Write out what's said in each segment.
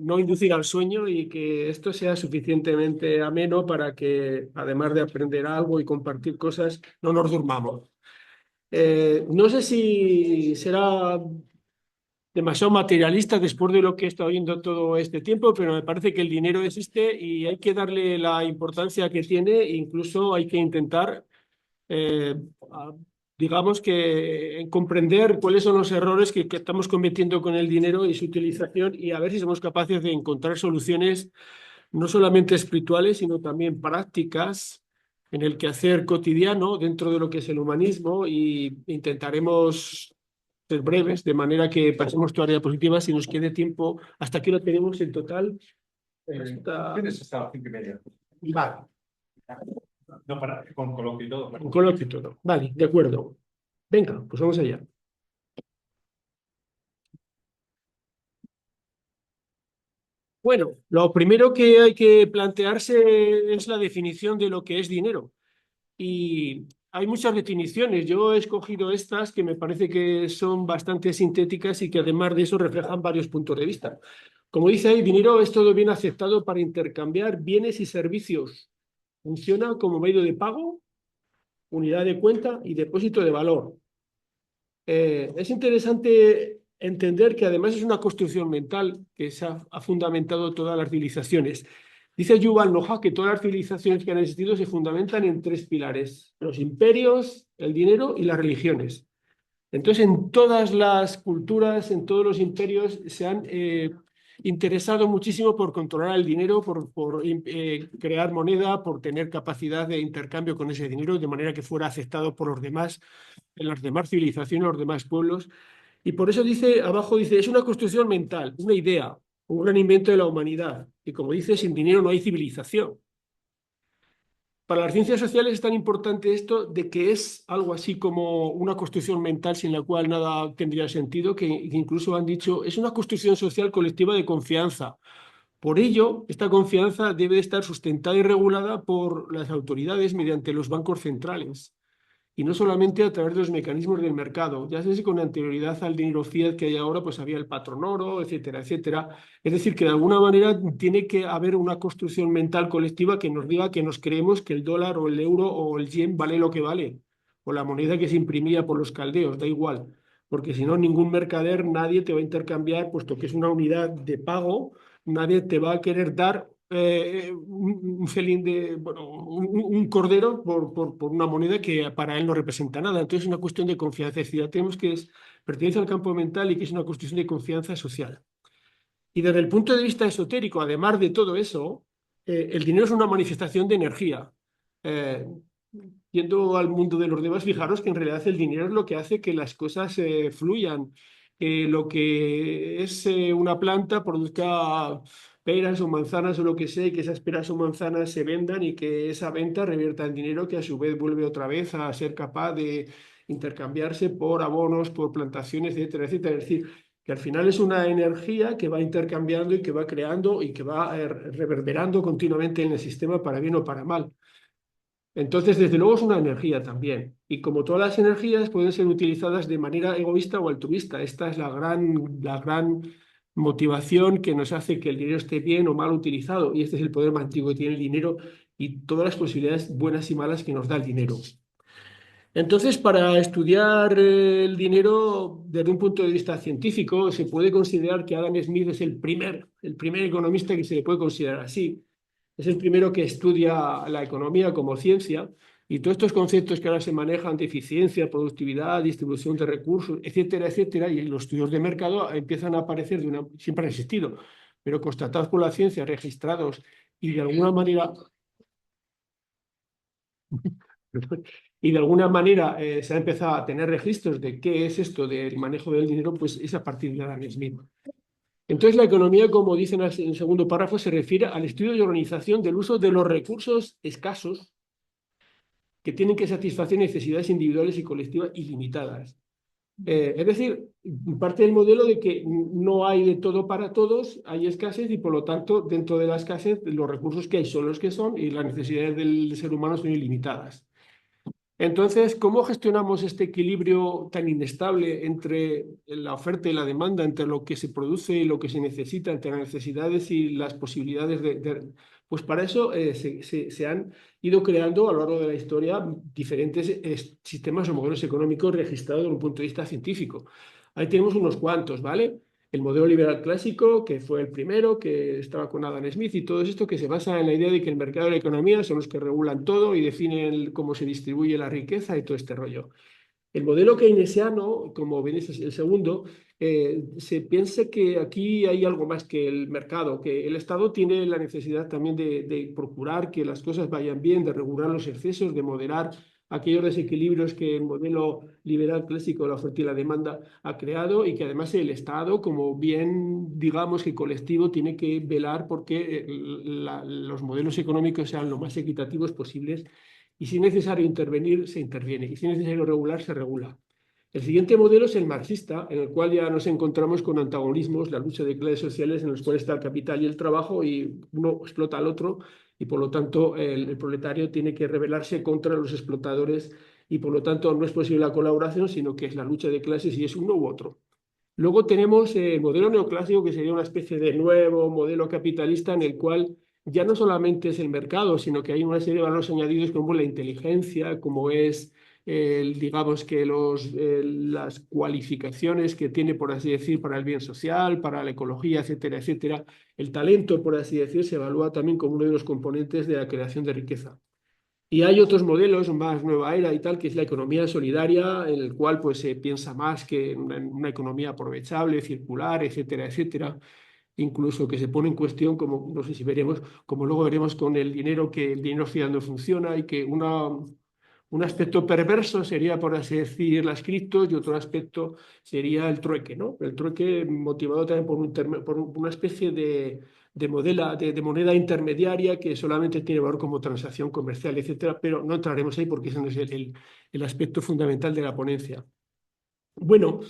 no inducir al sueño y que esto sea suficientemente ameno para que, además de aprender algo y compartir cosas, no nos durmamos. No sé si será demasiado materialista después de lo que he estado viendo todo este tiempo, pero me parece que el dinero existe y hay que darle la importancia que tiene, e incluso hay que intentar, eh, a- digamos que comprender cuáles son los errores que estamos cometiendo con el dinero y su utilización y a ver si somos capaces de encontrar soluciones no solamente espirituales, sino también prácticas en el quehacer cotidiano dentro de lo que es el humanismo y intentaremos ser breves, de manera que pasemos tu área positiva si nos quede tiempo. ¿Hasta aquí lo tenemos en total? Tienes hasta las 5:30. Vale, No, con coloquio y todo. con coloquio y todo. Vale, de acuerdo. Venga, pues vamos allá. Bueno, lo primero que hay que plantearse es la definición de lo que es dinero. Y hay muchas definiciones. Yo he escogido estas que me parece que son bastante sintéticas y que además de eso reflejan varios puntos de vista. Como dice ahí, dinero es todo bien aceptado para intercambiar bienes y servicios. Funciona como medio de pago, unidad de cuenta y depósito de valor. Es interesante entender que además es una construcción mental que se ha fundamentado todas las civilizaciones. Dice Yuval Noah que todas las civilizaciones que han existido se fundamentan en tres pilares: los imperios, el dinero y las religiones. Entonces, en todas las culturas, en todos los imperios, se han interesado muchísimo por controlar el dinero, por crear moneda, por tener capacidad de intercambio con ese dinero, de manera que fuera aceptado por los demás, en las demás civilizaciones, los demás pueblos. Y por eso dice, abajo dice, es una construcción mental, una idea, un gran invento de la humanidad. Y como dice, sin dinero no hay civilización. Para las ciencias sociales es tan importante esto de que es algo así como una construcción mental sin la cual nada tendría sentido, que incluso han dicho, es una construcción social colectiva de confianza. Por ello, esta confianza debe estar sustentada y regulada por las autoridades mediante los bancos centrales y no solamente a través de los mecanismos del mercado. Ya sé si con anterioridad al dinero fiat que hay ahora, pues había el patrón oro, etcétera, etcétera. Es decir, que de alguna manera tiene que haber una construcción mental colectiva que nos diga que nos creemos que el dólar o el euro o el yen vale lo que vale, o la moneda que se imprimía por los caldeos, da igual. Porque si no, ningún mercader, nadie te va a intercambiar, puesto que es una unidad de pago, nadie te va a querer dar un felín de, bueno, un cordero por una moneda que para él no representa nada. Entonces es una cuestión de confianza. Es decir, ya tenemos que pertenece al campo mental y que es una cuestión de confianza social. Y desde el punto de vista esotérico, además de todo eso, el dinero es una manifestación de energía. Eh, Yendo al mundo de los demás, fijaros que en realidad el dinero es lo que hace que las cosas fluyan. Lo que es una planta produzca peras o manzanas o lo que sea, y que esas peras o manzanas se vendan y que esa venta revierta en dinero que a su vez vuelve otra vez a ser capaz de intercambiarse por abonos, por plantaciones, etcétera, etcétera. Es decir, que al final es una energía que va intercambiando y que va creando y que va reverberando continuamente en el sistema para bien o para mal. Entonces, desde luego es una energía también. Y como todas las energías pueden ser utilizadas de manera egoísta o altruista. Esta es la gran motivación que nos hace que el dinero esté bien o mal utilizado. Y este es el poder más antiguo que tiene el dinero y todas las posibilidades buenas y malas que nos da el dinero. Entonces, para estudiar el dinero desde un punto de vista científico, se puede considerar que Adam Smith es el primer economista que se le puede considerar así. Es el primero que estudia la economía como ciencia y todos estos conceptos que ahora se manejan de eficiencia, productividad, distribución de recursos, etcétera, etcétera, y los estudios de mercado empiezan a aparecer siempre han existido, pero constatados por la ciencia, registrados y de alguna manera y de alguna manera se ha empezado a tener registros de qué es esto del manejo del dinero, pues es a partir de Adam Smith. Entonces, la economía, como dicen en el segundo párrafo, se refiere al estudio y organización del uso de los recursos escasos que tienen que satisfacer necesidades individuales y colectivas ilimitadas. Es decir, parte del modelo de que no hay de todo para todos, hay escasez y por lo tanto, dentro de la escasez, los recursos que hay son los que son y las necesidades del ser humano son ilimitadas. Entonces, ¿cómo gestionamos este equilibrio tan inestable entre la oferta y la demanda, entre lo que se produce y lo que se necesita, entre las necesidades y las posibilidades Pues para eso se han ido creando a lo largo de la historia diferentes sistemas o modelos económicos registrados desde un punto de vista científico. Ahí tenemos unos cuantos, ¿vale? El modelo liberal clásico, que fue el primero, que estaba con Adam Smith, y todo esto que se basa en la idea de que el mercado y la economía son los que regulan todo y definen cómo se distribuye la riqueza y todo este rollo. El modelo keynesiano, como veis es el segundo, se piensa que aquí hay algo más que el mercado, que el Estado tiene la necesidad también de procurar que las cosas vayan bien, de regular los excesos, de moderar aquellos desequilibrios que el modelo liberal clásico de la oferta y la demanda ha creado, y que además el Estado, como bien digamos que colectivo, tiene que velar porque los modelos económicos sean lo más equitativos posibles, y si es necesario intervenir, se interviene, y si es necesario regular, se regula. El siguiente modelo es el marxista, en el cual ya nos encontramos con antagonismos, la lucha de clases sociales en los cuales está el capital y el trabajo, y uno explota al otro, y por lo tanto el proletario tiene que rebelarse contra los explotadores, y por lo tanto no es posible la colaboración, sino que es la lucha de clases y es uno u otro. Luego tenemos el modelo neoclásico, que sería una especie de nuevo modelo capitalista en el cual ya no solamente es el mercado, sino que hay una serie de valores añadidos como la inteligencia, como es, digamos que las cualificaciones que tiene, por así decir, para el bien social, para la ecología, etcétera, etcétera. El talento, por así decir, se evalúa también como uno de los componentes de la creación de riqueza. Y hay otros modelos más nueva era y tal, que es la economía solidaria, en el cual pues se piensa más que en una economía aprovechable, circular, etcétera, etcétera. Incluso que se pone en cuestión, como no sé si veremos, como luego veremos con el dinero, que el dinero fiat no funciona, y que un aspecto perverso sería, por así decir, las criptos, y otro aspecto sería el trueque, ¿no? El trueque motivado también por una especie de moneda intermediaria que solamente tiene valor como transacción comercial, etcétera, pero no entraremos ahí porque ese no es el aspecto fundamental de la ponencia. Bueno,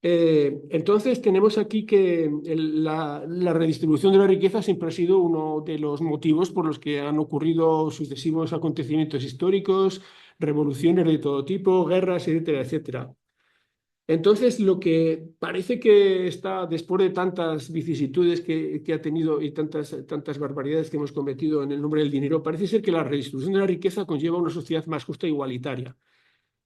entonces tenemos aquí que la redistribución de la riqueza siempre ha sido uno de los motivos por los que han ocurrido sucesivos acontecimientos históricos, revoluciones de todo tipo, guerras, etcétera, etcétera. Entonces, lo que parece que está, después de tantas vicisitudes que ha tenido y tantas barbaridades que hemos cometido en el nombre del dinero, parece ser que la redistribución de la riqueza conlleva una sociedad más justa e igualitaria,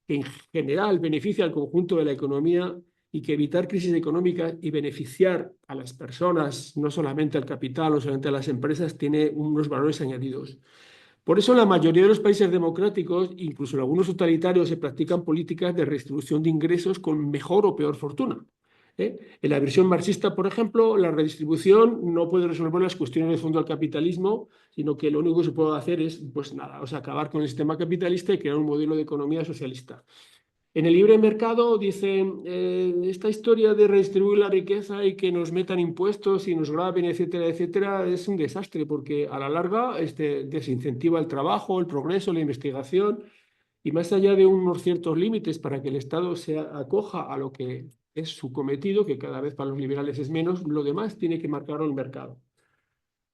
que en general beneficia al conjunto de la economía, y que evitar crisis económicas y beneficiar a las personas, no solamente al capital, no solamente a las empresas, tiene unos valores añadidos. Por eso en la mayoría de los países democráticos, incluso en algunos totalitarios, se practican políticas de redistribución de ingresos con mejor o peor fortuna. En la versión marxista, por ejemplo, la redistribución no puede resolver las cuestiones de fondo del capitalismo, sino que lo único que se puede hacer es, pues nada, o sea, acabar con el sistema capitalista y crear un modelo de economía socialista. En el libre mercado dicen, esta historia de redistribuir la riqueza y que nos metan impuestos y nos graben, etcétera, etcétera, es un desastre, porque a la larga desincentiva el trabajo, el progreso, la investigación, y más allá de unos ciertos límites para que el Estado se acoja a lo que es su cometido, que cada vez para los liberales es menos, lo demás tiene que marcarlo el mercado.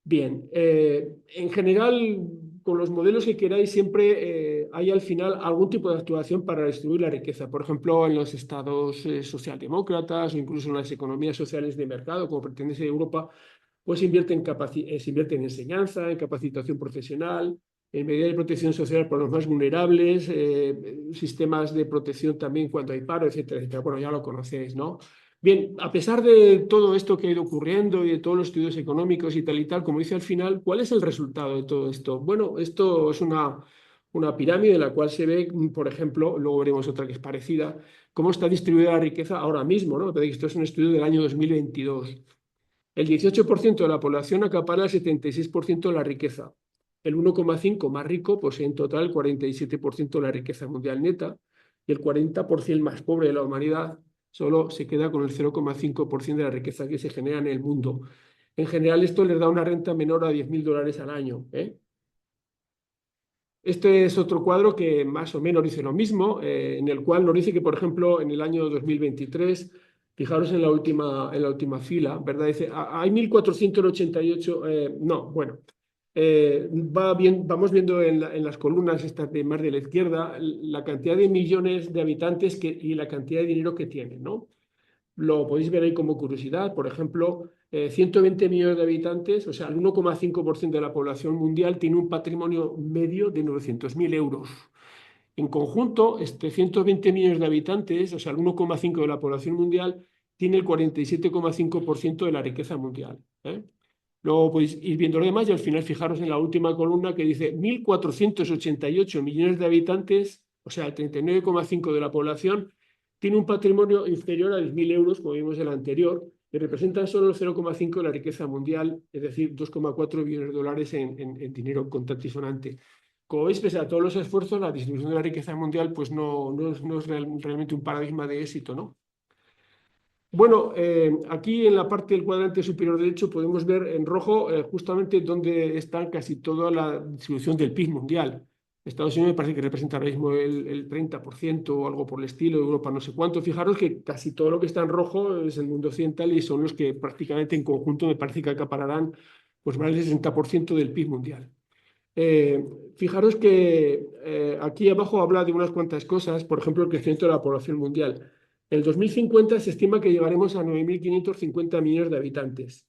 Bien, en general, con los modelos que queráis, siempre hay al final algún tipo de actuación para distribuir la riqueza. Por ejemplo, en los estados socialdemócratas, o incluso en las economías sociales de mercado, como pretende ser Europa, pues se invierte en enseñanza, en capacitación profesional, en medidas de protección social para los más vulnerables, sistemas de protección también cuando hay paro, etcétera, etcétera. Bueno, ya lo conocéis, ¿no? Bien, a pesar de todo esto que ha ido ocurriendo y de todos los estudios económicos y tal, como dice al final, ¿cuál es el resultado de todo esto? Bueno, esto es una pirámide en la cual se ve, por ejemplo, luego veremos otra que es parecida, cómo está distribuida la riqueza ahora mismo, ¿no? Pero esto es un estudio del año 2022. El 18% de la población acapara el 76% de la riqueza. El 1,5% más rico posee en total el 47% de la riqueza mundial neta, y el 40% más pobre de la humanidad solo se queda con el 0,5% de la riqueza que se genera en el mundo. En general, esto les da una renta menor a $10.000 al año. Este es otro cuadro que más o menos dice lo mismo, en el cual nos dice que, por ejemplo, en el año 2023, fijaros en la última fila, ¿verdad? Dice, hay 1.488, no, bueno, Vamos viendo en las columnas estas de más de la izquierda la cantidad de millones de habitantes y la cantidad de dinero que tienen, ¿no? Lo podéis ver ahí como curiosidad. Por ejemplo, 120 millones de habitantes, o sea, el 1,5% de la población mundial tiene un patrimonio medio de 900.000 euros. En conjunto, 120 millones de habitantes, o sea, el 1,5% de la población mundial, tiene el 47,5% de la riqueza mundial. Luego podéis ir viendo lo demás y al final fijaros en la última columna que dice 1.488 millones de habitantes, o sea, el 39,5% de la población, tiene un patrimonio inferior a 10.000 euros, como vimos en la anterior, y representan solo el 0,5% de la riqueza mundial, es decir, 2,4 billones de dólares en dinero contante y sonante. Como veis, pese a todos los esfuerzos, la distribución de la riqueza mundial pues no es realmente un paradigma de éxito, ¿no? Bueno, aquí en la parte del cuadrante superior derecho podemos ver en rojo justamente dónde está casi toda la distribución del PIB mundial. Estados Unidos me parece que representa ahora mismo el 30% o algo por el estilo, Europa no sé cuánto. Fijaros que casi todo lo que está en rojo es el mundo occidental y son los que prácticamente en conjunto me parece que acapararán pues más del 60% del PIB mundial. Eh, Fijaros que aquí abajo habla de unas cuantas cosas, por ejemplo, el crecimiento de la población mundial. En el 2050 se estima que llegaremos a 9.550 millones de habitantes.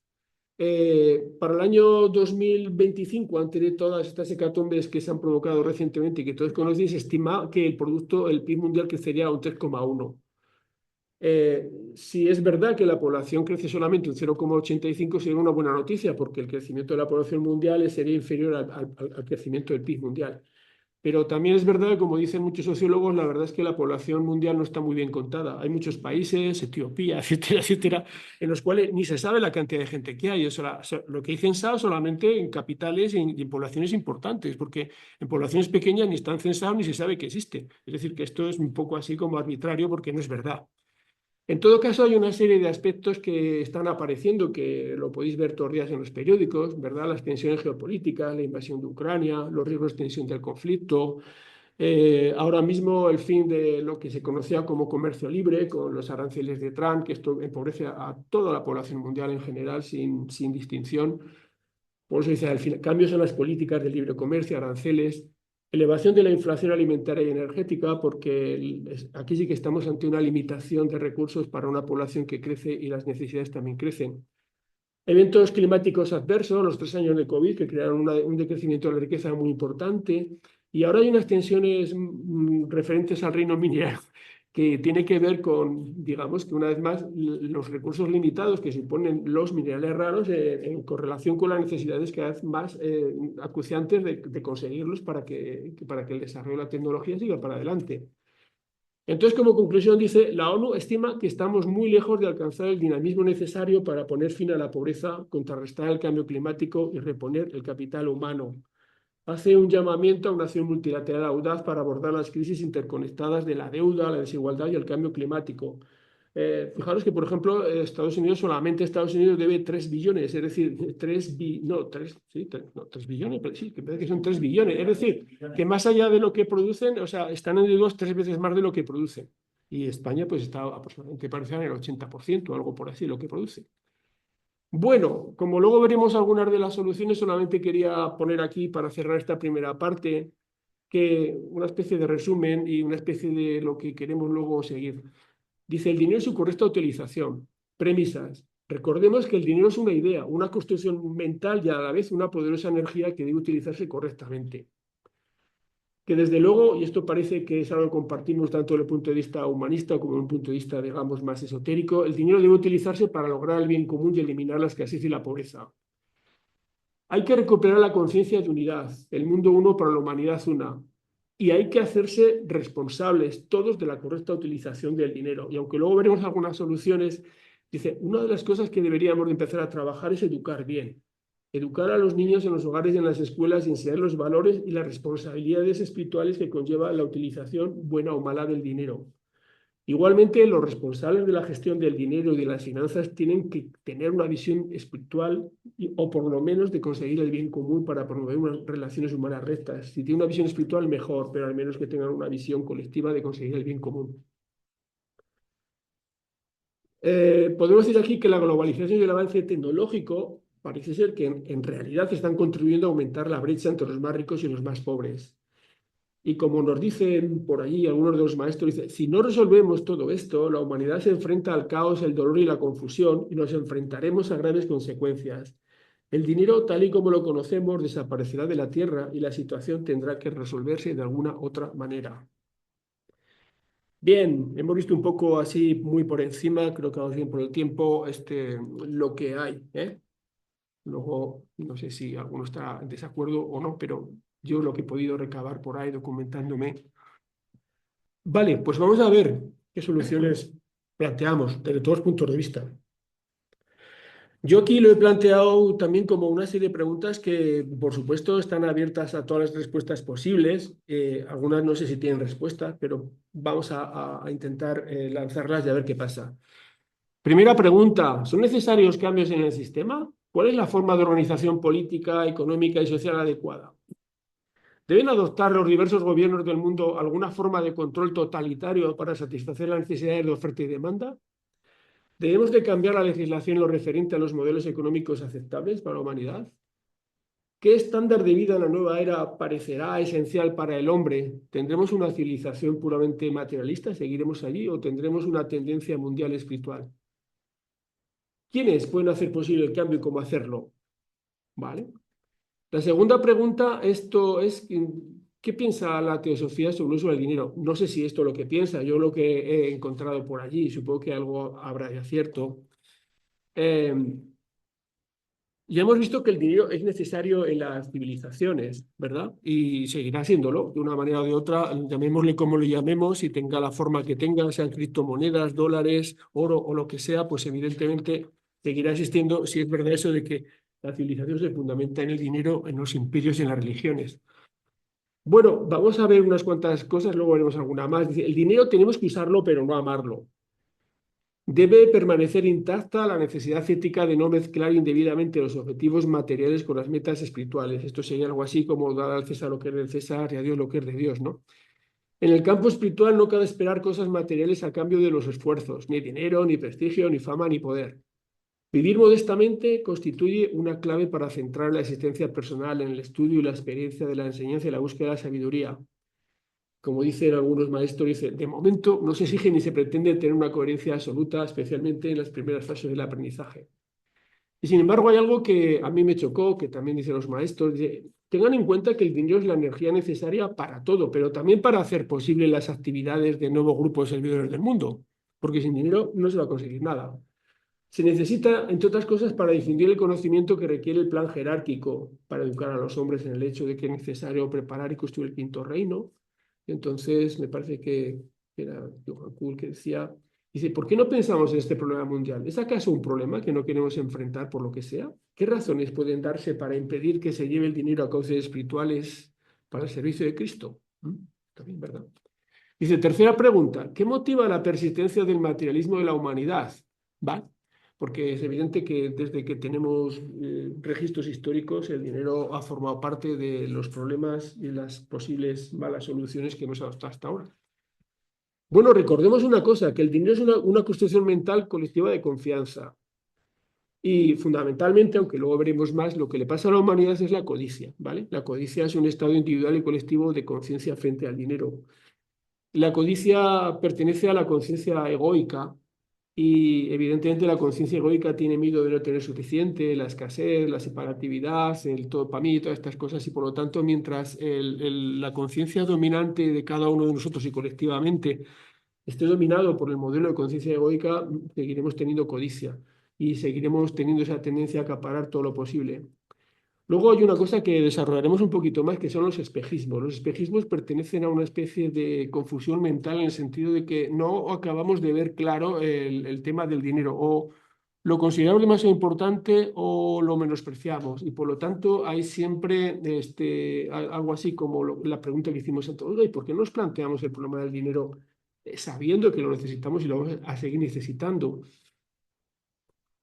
Para el año 2025, antes de todas estas hecatombes que se han provocado recientemente y que todos conocéis, se estima que el PIB mundial crecería a un 3,1. Si es verdad que la población crece solamente un 0,85, sería una buena noticia, porque el crecimiento de la población mundial sería inferior al crecimiento del PIB mundial. Pero también es verdad, como dicen muchos sociólogos, la verdad es que la población mundial no está muy bien contada. Hay muchos países, Etiopía, etcétera, etcétera, en los cuales ni se sabe la cantidad de gente que hay. Lo que hay censado solamente en capitales y en poblaciones importantes, porque en poblaciones pequeñas ni están censados ni se sabe que existe. Es decir, que esto es un poco así como arbitrario porque no es verdad. En todo caso, hay una serie de aspectos que están apareciendo, que lo podéis ver todos los días en los periódicos, ¿verdad? Las tensiones geopolíticas, la invasión de Ucrania, los riesgos de extensión del conflicto, ahora mismo el fin de lo que se conocía como comercio libre, con los aranceles de Trump, que esto empobrece a toda la población mundial en general, sin distinción. Por eso dice, al final, cambios en las políticas de libre comercio, aranceles, elevación de la inflación alimentaria y energética, porque aquí sí que estamos ante una limitación de recursos para una población que crece y las necesidades también crecen. Eventos climáticos adversos, los 3 años de COVID, que crearon un decrecimiento de la riqueza muy importante. Y ahora hay unas tensiones referentes al reino minero que tiene que ver con, digamos, que una vez más los recursos limitados que suponen los minerales raros en correlación con las necesidades cada vez más acuciantes de conseguirlos para que el desarrollo de la tecnología siga para adelante. Entonces, como conclusión, dice, la ONU estima que estamos muy lejos de alcanzar el dinamismo necesario para poner fin a la pobreza, contrarrestar el cambio climático y reponer el capital humano. Hace un llamamiento a una acción multilateral audaz para abordar las crisis interconectadas de la deuda, la desigualdad y el cambio climático. Fijaros que, por ejemplo, solamente Estados Unidos debe 3 billones, es decir, 3 billones, pero sí, que parece que son 3 billones. Es decir, que más allá de lo que producen, o sea, están endeudados 3 veces más de lo que producen. Y España, pues, está aproximadamente parecida en el 80%, algo por así, lo que produce. Bueno, como luego veremos algunas de las soluciones, solamente quería poner aquí para cerrar esta primera parte que una especie de resumen y una especie de lo que queremos luego seguir. Dice, el dinero y su correcta utilización. Premisas. Recordemos que el dinero es una idea, una construcción mental y a la vez una poderosa energía que debe utilizarse correctamente. Que desde luego, y esto parece que es algo que compartimos tanto desde el punto de vista humanista como desde un punto de vista, digamos, más esotérico, el dinero debe utilizarse para lograr el bien común y eliminar la escasez y la pobreza. Hay que recuperar la conciencia de unidad, el mundo uno para la humanidad una. Y hay que hacerse responsables todos de la correcta utilización del dinero. Y aunque luego veremos algunas soluciones, dice, una de las cosas que deberíamos de empezar a trabajar es educar bien. Educar a los niños en los hogares y en las escuelas y enseñar los valores y las responsabilidades espirituales que conlleva la utilización buena o mala del dinero. Igualmente, los responsables de la gestión del dinero y de las finanzas tienen que tener una visión espiritual o por lo menos de conseguir el bien común para promover unas relaciones humanas rectas. Si tiene una visión espiritual, mejor, pero al menos que tengan una visión colectiva de conseguir el bien común. Podemos decir aquí que la globalización y el avance tecnológico parece ser que en realidad están contribuyendo a aumentar la brecha entre los más ricos y los más pobres. Y como nos dicen por allí algunos de los maestros, dice, si no resolvemos todo esto, la humanidad se enfrenta al caos, el dolor y la confusión y nos enfrentaremos a graves consecuencias. El dinero, tal y como lo conocemos, desaparecerá de la tierra y la situación tendrá que resolverse de alguna otra manera. Bien, hemos visto un poco así muy por encima, creo que vamos bien por el tiempo, lo que hay, ¿eh? Luego, no sé si alguno está en desacuerdo o no, pero yo lo que he podido recabar por ahí documentándome. Vale, pues vamos a ver qué soluciones planteamos desde todos los puntos de vista. Yo aquí lo he planteado también como una serie de preguntas que, por supuesto, están abiertas a todas las respuestas posibles. Algunas no sé si tienen respuesta, pero vamos a intentar lanzarlas y a ver qué pasa. Primera pregunta, ¿son necesarios cambios en el sistema? ¿Cuál es la forma de organización política, económica y social adecuada? ¿Deben adoptar los diversos gobiernos del mundo alguna forma de control totalitario para satisfacer las necesidades de oferta y demanda? ¿Debemos de cambiar la legislación en lo referente a los modelos económicos aceptables para la humanidad? ¿Qué estándar de vida en la nueva era parecerá esencial para el hombre? ¿Tendremos una civilización puramente materialista? ¿Seguiremos allí o tendremos una tendencia mundial espiritual? ¿Quiénes pueden hacer posible el cambio y cómo hacerlo? ¿Vale? La segunda pregunta, esto es, ¿qué piensa la teosofía sobre el uso del dinero? No sé si esto es lo que piensa, yo lo que he encontrado por allí, supongo que algo habrá de acierto. Eh, ya hemos visto que el dinero es necesario en las civilizaciones, ¿verdad? Y seguirá siéndolo, de una manera o de otra, llamémosle como lo llamemos, y tenga la forma que tenga, sean criptomonedas, dólares, oro o lo que sea, pues evidentemente seguirá existiendo si es verdad eso de que la civilización se fundamenta en el dinero, en los imperios y en las religiones. Bueno, vamos a ver unas cuantas cosas, luego veremos alguna más. Dice, el dinero tenemos que usarlo, pero no amarlo. Debe permanecer intacta la necesidad ética de no mezclar indebidamente los objetivos materiales con las metas espirituales. Esto sería algo así como dar al César lo que es del César y a Dios lo que es de Dios, ¿no? En el campo espiritual no cabe esperar cosas materiales a cambio de los esfuerzos, ni dinero, ni prestigio, ni fama, ni poder. Vivir modestamente constituye una clave para centrar la existencia personal en el estudio y la experiencia de la enseñanza y la búsqueda de la sabiduría. Como dicen algunos maestros, dice, de momento no se exige ni se pretende tener una coherencia absoluta, especialmente en las primeras fases del aprendizaje. Y sin embargo hay algo que a mí me chocó, que también dicen los maestros, tengan en cuenta que el dinero es la energía necesaria para todo, pero también para hacer posible las actividades de nuevos grupos de servidores del mundo, porque sin dinero no se va a conseguir nada. Se necesita, entre otras cosas, para difundir el conocimiento que requiere el plan jerárquico, para educar a los hombres en el hecho de que es necesario preparar y construir el quinto reino. Entonces, me parece que era Johan Kuhl que decía, dice, ¿por qué no pensamos en este problema mundial? ¿Es acaso un problema que no queremos enfrentar por lo que sea? ¿Qué razones pueden darse para impedir que se lleve el dinero a cauces espirituales para el servicio de Cristo? Está bien, ¿verdad? Dice, tercera pregunta, ¿qué motiva la persistencia del materialismo de la humanidad? ¿Vale? Porque es evidente que desde que tenemos registros históricos, el dinero ha formado parte de los problemas y las posibles malas soluciones que hemos adoptado hasta ahora. Bueno, recordemos una cosa, que el dinero es una construcción mental colectiva de confianza. Y fundamentalmente, aunque luego veremos más, lo que le pasa a la humanidad es la codicia, ¿vale? La codicia es un estado individual y colectivo de conciencia frente al dinero. La codicia pertenece a la conciencia egoica y evidentemente la conciencia egoica tiene miedo de no tener suficiente, la escasez, la separatividad, el todo para mí, todas estas cosas y por lo tanto mientras la conciencia dominante de cada uno de nosotros y colectivamente esté dominado por el modelo de conciencia egoica, seguiremos teniendo codicia y seguiremos teniendo esa tendencia a acaparar todo lo posible. Luego hay una cosa que desarrollaremos un poquito más, que son los espejismos. Los espejismos pertenecen a una especie de confusión mental en el sentido de que no acabamos de ver claro el tema del dinero o lo consideramos demasiado importante o lo menospreciamos. Y por lo tanto hay siempre algo así como la pregunta que hicimos a todos, ¿y por qué no nos planteamos el problema del dinero sabiendo que lo necesitamos y lo vamos a seguir necesitando?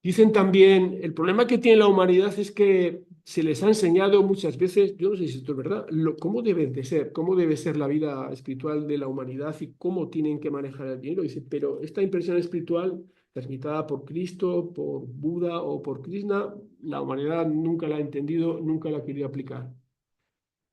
Dicen también, el problema que tiene la humanidad es que se les ha enseñado muchas veces, yo no sé si esto es verdad, cómo debe de ser, cómo debe ser la vida espiritual de la humanidad y cómo tienen que manejar el dinero. Dice, pero esta impresión espiritual transmitida por Cristo, por Buda o por Krishna, la humanidad nunca la ha entendido, nunca la ha querido aplicar.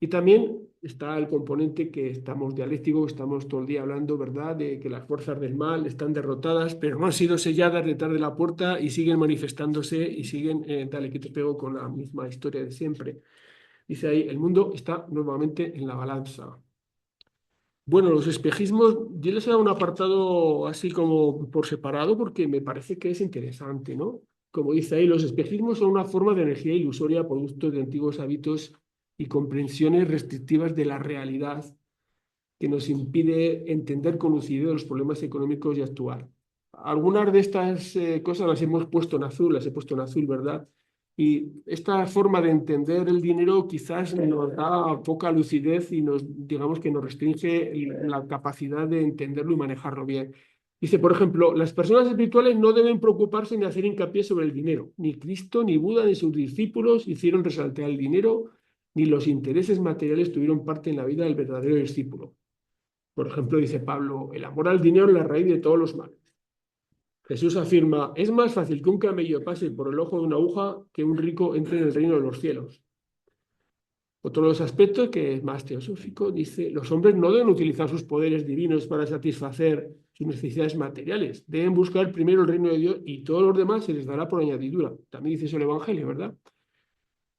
Y también está el componente que estamos dialécticos, estamos todo el día hablando, ¿verdad?, de que las fuerzas del mal están derrotadas, pero no han sido selladas detrás de la puerta y siguen manifestándose y siguen, dale que te pego, con la misma historia de siempre. Dice ahí, el mundo está nuevamente en la balanza. Bueno, los espejismos, yo les he dado un apartado así como por separado porque me parece que es interesante, ¿no? Como dice ahí, los espejismos son una forma de energía ilusoria producto de antiguos hábitos y comprensiones restrictivas de la realidad que nos impide entender con lucidez los problemas económicos y actuar. Algunas de estas cosas las hemos puesto en azul, las he puesto en azul, ¿verdad? Y esta forma de entender el dinero quizás nos da poca lucidez y nos, digamos que nos restringe la capacidad de entenderlo y manejarlo bien. Dice, por ejemplo, las personas espirituales no deben preocuparse ni hacer hincapié sobre el dinero. Ni Cristo, ni Buda, ni sus discípulos hicieron resaltar el dinero, ni los intereses materiales tuvieron parte en la vida del verdadero discípulo. Por ejemplo, dice Pablo, el amor al dinero es la raíz de todos los males. Jesús afirma, es más fácil que un camello pase por el ojo de una aguja que un rico entre en el reino de los cielos. Otro de los aspectos, que es más teosófico, dice, los hombres no deben utilizar sus poderes divinos para satisfacer sus necesidades materiales. Deben buscar primero el reino de Dios y todo lo demás se les dará por añadidura. También dice eso el Evangelio, ¿verdad?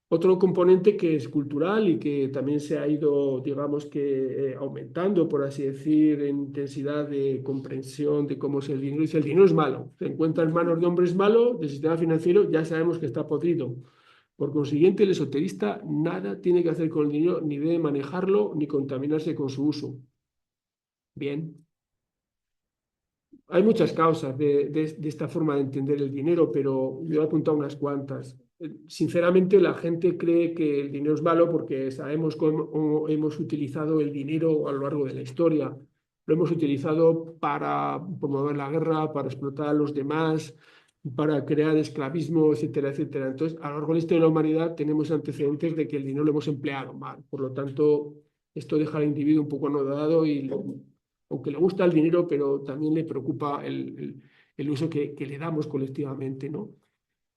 Otro componente que es cultural y que también se ha ido, digamos que, aumentando, por así decir, en intensidad de comprensión de cómo es el dinero. Dice, el dinero es malo. Se encuentra en manos de hombres malos, del sistema financiero, ya sabemos que está podrido. Por consiguiente, el esoterista nada tiene que hacer con el dinero, ni debe manejarlo, ni contaminarse con su uso. Bien. Hay muchas causas de esta forma de entender el dinero, pero yo he apuntado unas cuantas. Sinceramente, la gente cree que el dinero es malo porque sabemos cómo hemos utilizado el dinero a lo largo de la historia. Lo hemos utilizado para promover la guerra, para explotar a los demás, para crear esclavismo, etcétera, etcétera. Entonces, a lo largo de la historia de la humanidad tenemos antecedentes de que el dinero lo hemos empleado mal. Por lo tanto, esto deja al individuo un poco anodado y aunque le gusta el dinero, pero también le preocupa el uso que le damos colectivamente, ¿no?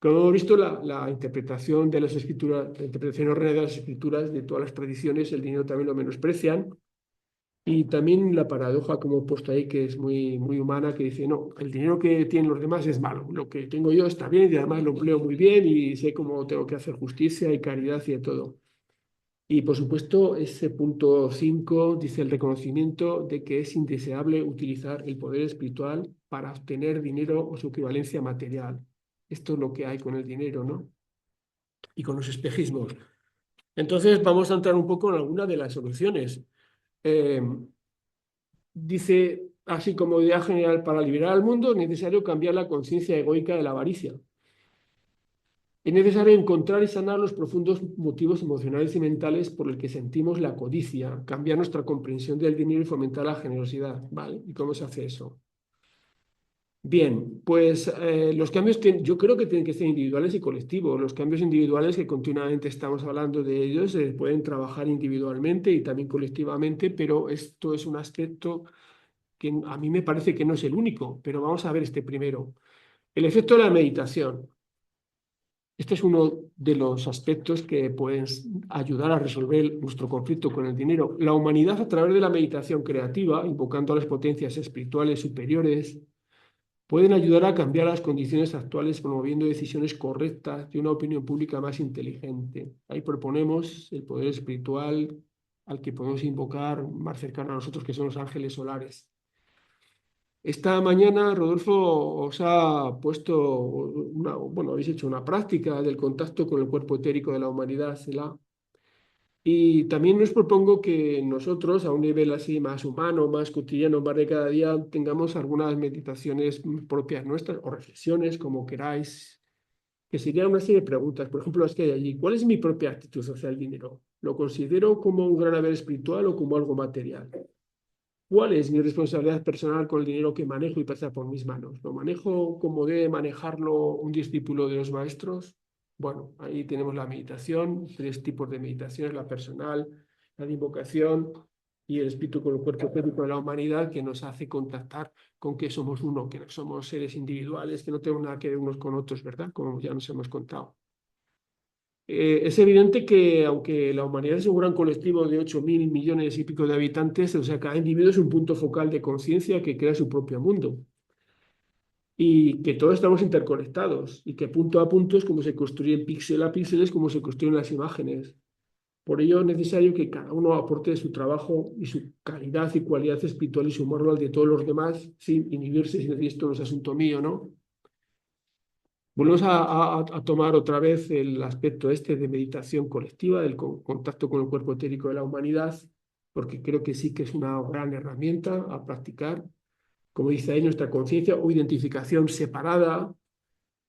Como hemos visto, la interpretación de las escrituras, la interpretación ordenada de las escrituras, de todas las tradiciones, el dinero también lo menosprecian. Y también la paradoja, como he puesto ahí, que es muy, muy humana, que dice, no, el dinero que tienen los demás es malo, lo que tengo yo está bien y además lo empleo muy bien y sé cómo tengo que hacer justicia y caridad y de todo. Y por supuesto, ese punto 5 dice el reconocimiento de que es indeseable utilizar el poder espiritual para obtener dinero o su equivalencia material. Esto es lo que hay con el dinero, ¿no? Y con los espejismos. Entonces, vamos a entrar un poco en alguna de las soluciones. Eh, Dice, así como idea general, para liberar al mundo es necesario cambiar la conciencia egoica de la avaricia. Es necesario encontrar y sanar los profundos motivos emocionales y mentales por el que sentimos la codicia, cambiar nuestra comprensión del dinero y fomentar la generosidad, ¿vale? ¿Y cómo se hace eso? Bien, pues los cambios yo creo que tienen que ser individuales y colectivos. Los cambios individuales que continuamente estamos hablando de ellos se pueden trabajar individualmente y también colectivamente, pero esto es un aspecto que a mí me parece que no es el único, pero vamos a ver este primero. El efecto de la meditación. Este es uno de los aspectos que pueden ayudar a resolver nuestro conflicto con el dinero. La humanidad, a través de la meditación creativa, invocando a las potencias espirituales superiores, pueden ayudar a cambiar las condiciones actuales, promoviendo decisiones correctas y una opinión pública más inteligente. Ahí proponemos el poder espiritual al que podemos invocar más cercano a nosotros, que son los ángeles solares. Esta mañana, Rodolfo, os ha puesto bueno, habéis hecho una práctica del contacto con el cuerpo etérico de la humanidad, Selah. Y también os propongo que nosotros, a un nivel así más humano, más cotidiano, más de cada día, tengamos algunas meditaciones propias nuestras o reflexiones, como queráis, que serían una serie de preguntas. Por ejemplo, las que hay allí. ¿Cuál es mi propia actitud hacia el dinero? ¿Lo considero como un gran haber espiritual o como algo material? ¿Cuál es mi responsabilidad personal con el dinero que manejo y pasa por mis manos? ¿Lo manejo como debe manejarlo un discípulo de los maestros? Bueno, ahí tenemos la meditación, 3 tipos de meditaciones, la personal, la de invocación y el espíritu con el cuerpo etérico de la humanidad, que nos hace contactar con que somos uno, que no somos seres individuales, que no tenemos nada que ver unos con otros, ¿verdad? Como ya nos hemos contado. Es evidente que aunque la humanidad es un gran colectivo de 8.000 millones y pico de habitantes, o sea, cada individuo es un punto focal de conciencia que crea su propio mundo y que todos estamos interconectados y que punto a punto es como se construye píxel a píxel, es como se construyen las imágenes. Por ello es necesario que cada uno aporte su trabajo y su calidad y cualidad espiritual y sumarlo al de todos los demás sin inhibirse, sin decir esto no es asunto mío, ¿no? Volvemos a tomar otra vez el aspecto este de meditación colectiva, del contacto con el cuerpo etérico de la humanidad, porque creo que sí que es una gran herramienta a practicar. Como dice ahí, nuestra conciencia o identificación separada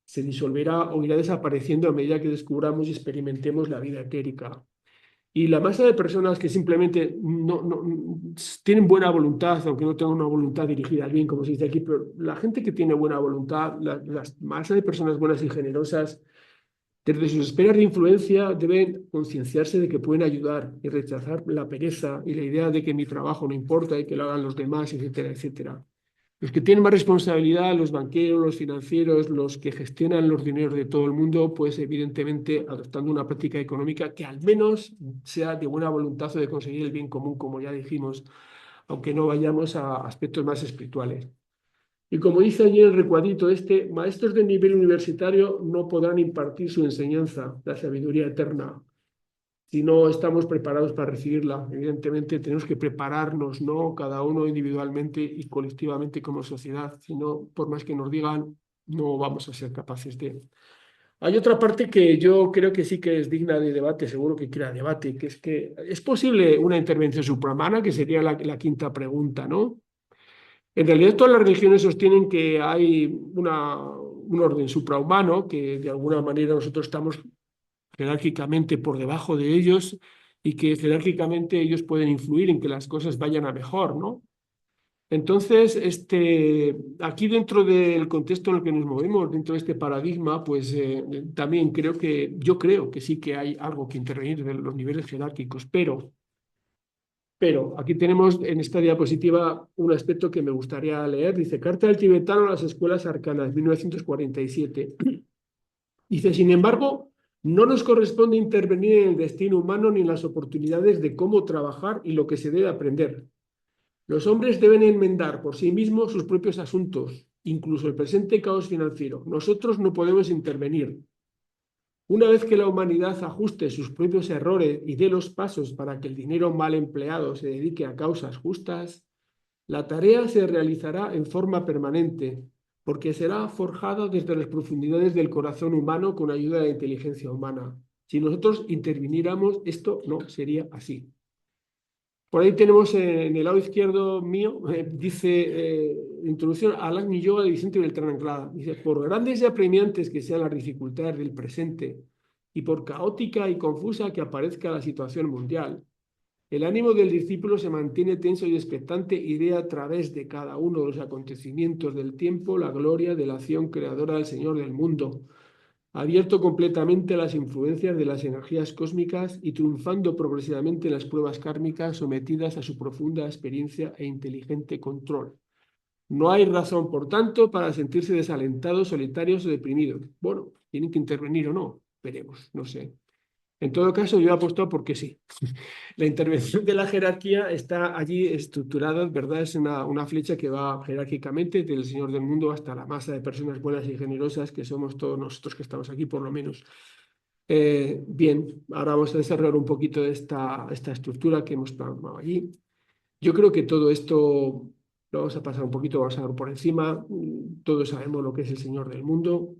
se disolverá o irá desapareciendo a medida que descubramos y experimentemos la vida etérica. Y la masa de personas que simplemente tienen buena voluntad, aunque no tengan una voluntad dirigida al bien, como se dice aquí, pero la gente que tiene buena voluntad, la masa de personas buenas y generosas, desde sus esferas de influencia deben concienciarse de que pueden ayudar y rechazar la pereza y la idea de que mi trabajo no importa y que lo hagan los demás, etcétera, etcétera. Los que tienen más responsabilidad, los banqueros, los financieros, los que gestionan los dineros de todo el mundo, pues evidentemente adoptando una práctica económica que al menos sea de buena voluntad o de conseguir el bien común, como ya dijimos, aunque no vayamos a aspectos más espirituales. Y como dice allí el recuadrito este, maestros de nivel universitario no podrán impartir su enseñanza, la sabiduría eterna, si no estamos preparados para recibirla. Evidentemente tenemos que prepararnos, no cada uno individualmente y colectivamente como sociedad, sino por más que nos digan, no vamos a ser capaces de. Hay otra parte que yo creo que sí que es digna de debate, seguro que crea debate, que es posible una intervención suprahumana, que sería la quinta pregunta, ¿no? En realidad todas las religiones sostienen que hay un orden suprahumano, que de alguna manera nosotros estamos jerárquicamente por debajo de ellos y que jerárquicamente ellos pueden influir en que las cosas vayan a mejor, ¿no? Entonces, aquí dentro del contexto en el que nos movemos, dentro de este paradigma, pues también yo creo que sí que hay algo que intervenir de los niveles jerárquicos, pero aquí tenemos en esta diapositiva un aspecto que me gustaría leer. Dice, Carta del Tibetano a las Escuelas Arcanas, 1947. Dice, sin embargo, no nos corresponde intervenir en el destino humano ni en las oportunidades de cómo trabajar y lo que se debe aprender. Los hombres deben enmendar por sí mismos sus propios asuntos, incluso el presente caos financiero. Nosotros no podemos intervenir. Una vez que la humanidad ajuste sus propios errores y dé los pasos para que el dinero mal empleado se dedique a causas justas, la tarea se realizará en forma permanente, porque será forjada desde las profundidades del corazón humano con ayuda de la inteligencia humana. Si nosotros interviniéramos, esto no sería así. Por ahí tenemos en el lado izquierdo mío, dice, introducción al Agni Yoga de Vicente Beltrán Anglada. Dice, por grandes y apremiantes que sean las dificultades del presente y por caótica y confusa que aparezca la situación mundial, el ánimo del discípulo se mantiene tenso y expectante y ve a través de cada uno de los acontecimientos del tiempo la gloria de la acción creadora del Señor del mundo, abierto completamente a las influencias de las energías cósmicas y triunfando progresivamente en las pruebas kármicas sometidas a su profunda experiencia e inteligente control. No hay razón, por tanto, para sentirse desalentados, solitarios o deprimidos. Bueno, tienen que intervenir o no, veremos, no sé. En todo caso, yo he apostado porque sí. La intervención de la jerarquía está allí estructurada, ¿verdad? Es una flecha que va jerárquicamente del Señor del mundo hasta la masa de personas buenas y generosas que somos todos nosotros que estamos aquí, por lo menos. Bien, ahora vamos a desarrollar un poquito de esta estructura que hemos plasmado allí. Yo creo que todo esto lo vamos a pasar un poquito, vamos a ver por encima. Todos sabemos lo que es el Señor del mundo.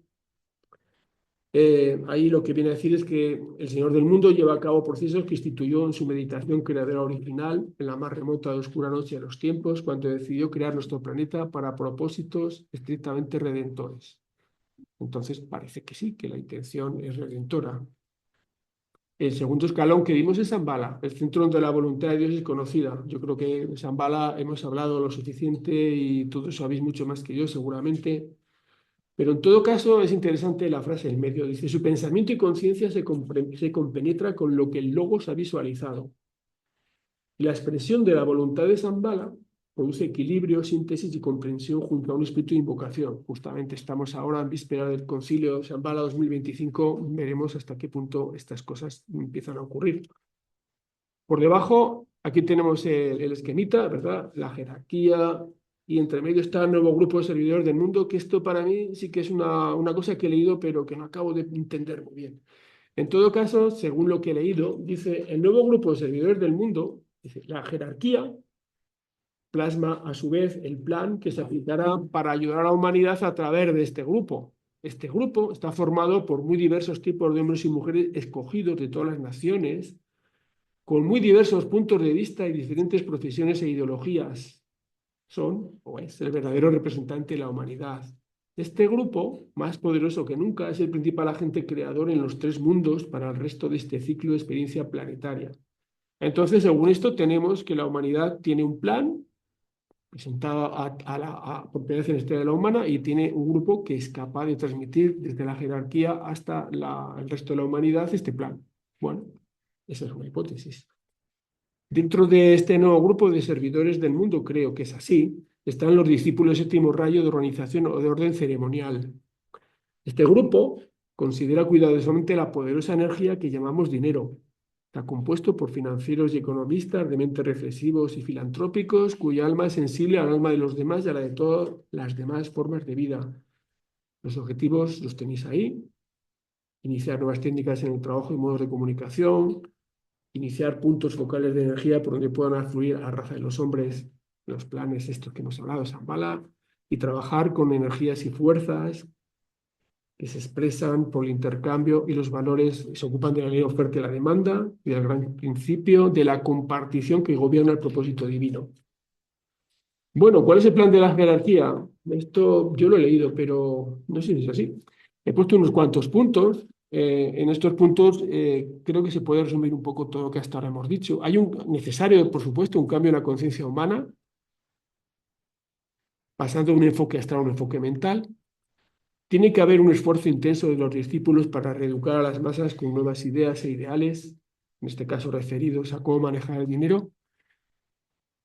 Ahí lo que viene a decir es que el Señor del mundo lleva a cabo procesos que instituyó en su meditación creadora original, en la más remota y oscura noche de los tiempos, cuando decidió crear nuestro planeta para propósitos estrictamente redentores. Entonces parece que sí, que la intención es redentora. El segundo escalón que vimos es Shambhala. El centro donde la voluntad de Dios es conocida. Yo creo que en Shambhala hemos hablado lo suficiente y todos sabéis mucho más que yo seguramente. Pero en todo caso es interesante la frase en medio. Dice, su pensamiento y conciencia se compenetra con lo que el logos ha visualizado. Y la expresión de la voluntad de Shambhala produce equilibrio, síntesis y comprensión junto a un espíritu de invocación. Justamente estamos ahora en víspera del Concilio Shambhala 2025, veremos hasta qué punto estas cosas empiezan a ocurrir. Por debajo, aquí tenemos el esquemita, ¿verdad? La jerarquía, y entre medio está el nuevo grupo de servidores del mundo, que esto para mí sí que es una cosa que he leído, pero que no acabo de entender muy bien. En todo caso, según lo que he leído, dice, el nuevo grupo de servidores del mundo, dice, la jerarquía plasma a su vez el plan que se aplicará para ayudar a la humanidad a través de este grupo. Este grupo está formado por muy diversos tipos de hombres y mujeres escogidos de todas las naciones, con muy diversos puntos de vista y diferentes profesiones e ideologías. Son, o es, el verdadero representante de la humanidad. Este grupo, más poderoso que nunca, es el principal agente creador en los tres mundos para el resto de este ciclo de experiencia planetaria. Entonces, según esto, tenemos que la humanidad tiene un plan presentado por primera vez en la historia de la humana y tiene un grupo que es capaz de transmitir desde la jerarquía hasta el resto de la humanidad este plan. Bueno, esa es una hipótesis. Dentro de este nuevo grupo de servidores del mundo, creo que es así, están los discípulos del séptimo rayo de organización o de orden ceremonial. Este grupo considera cuidadosamente la poderosa energía que llamamos dinero. Está compuesto por financieros y economistas de mente reflexivos y filantrópicos, cuya alma es sensible al alma de los demás y a la de todas las demás formas de vida. Los objetivos los tenéis ahí. Iniciar nuevas técnicas en el trabajo y modos de comunicación, iniciar puntos focales de energía por donde puedan afluir a la raza de los hombres, los planes estos que hemos hablado, Shambhala, y trabajar con energías y fuerzas que se expresan por el intercambio y los valores se ocupan de la ley de oferta y la demanda y del gran principio de la compartición que gobierna el propósito divino. Bueno, ¿cuál es el plan de la jerarquía? Esto yo lo he leído, pero no sé si es así. He puesto unos cuantos puntos. En estos puntos creo que se puede resumir un poco todo lo que hasta ahora hemos dicho. Hay un necesario, por supuesto, un cambio en la conciencia humana, pasando de un enfoque astral a un enfoque mental. Tiene que haber un esfuerzo intenso de los discípulos para reeducar a las masas con nuevas ideas e ideales, en este caso referidos a cómo manejar el dinero.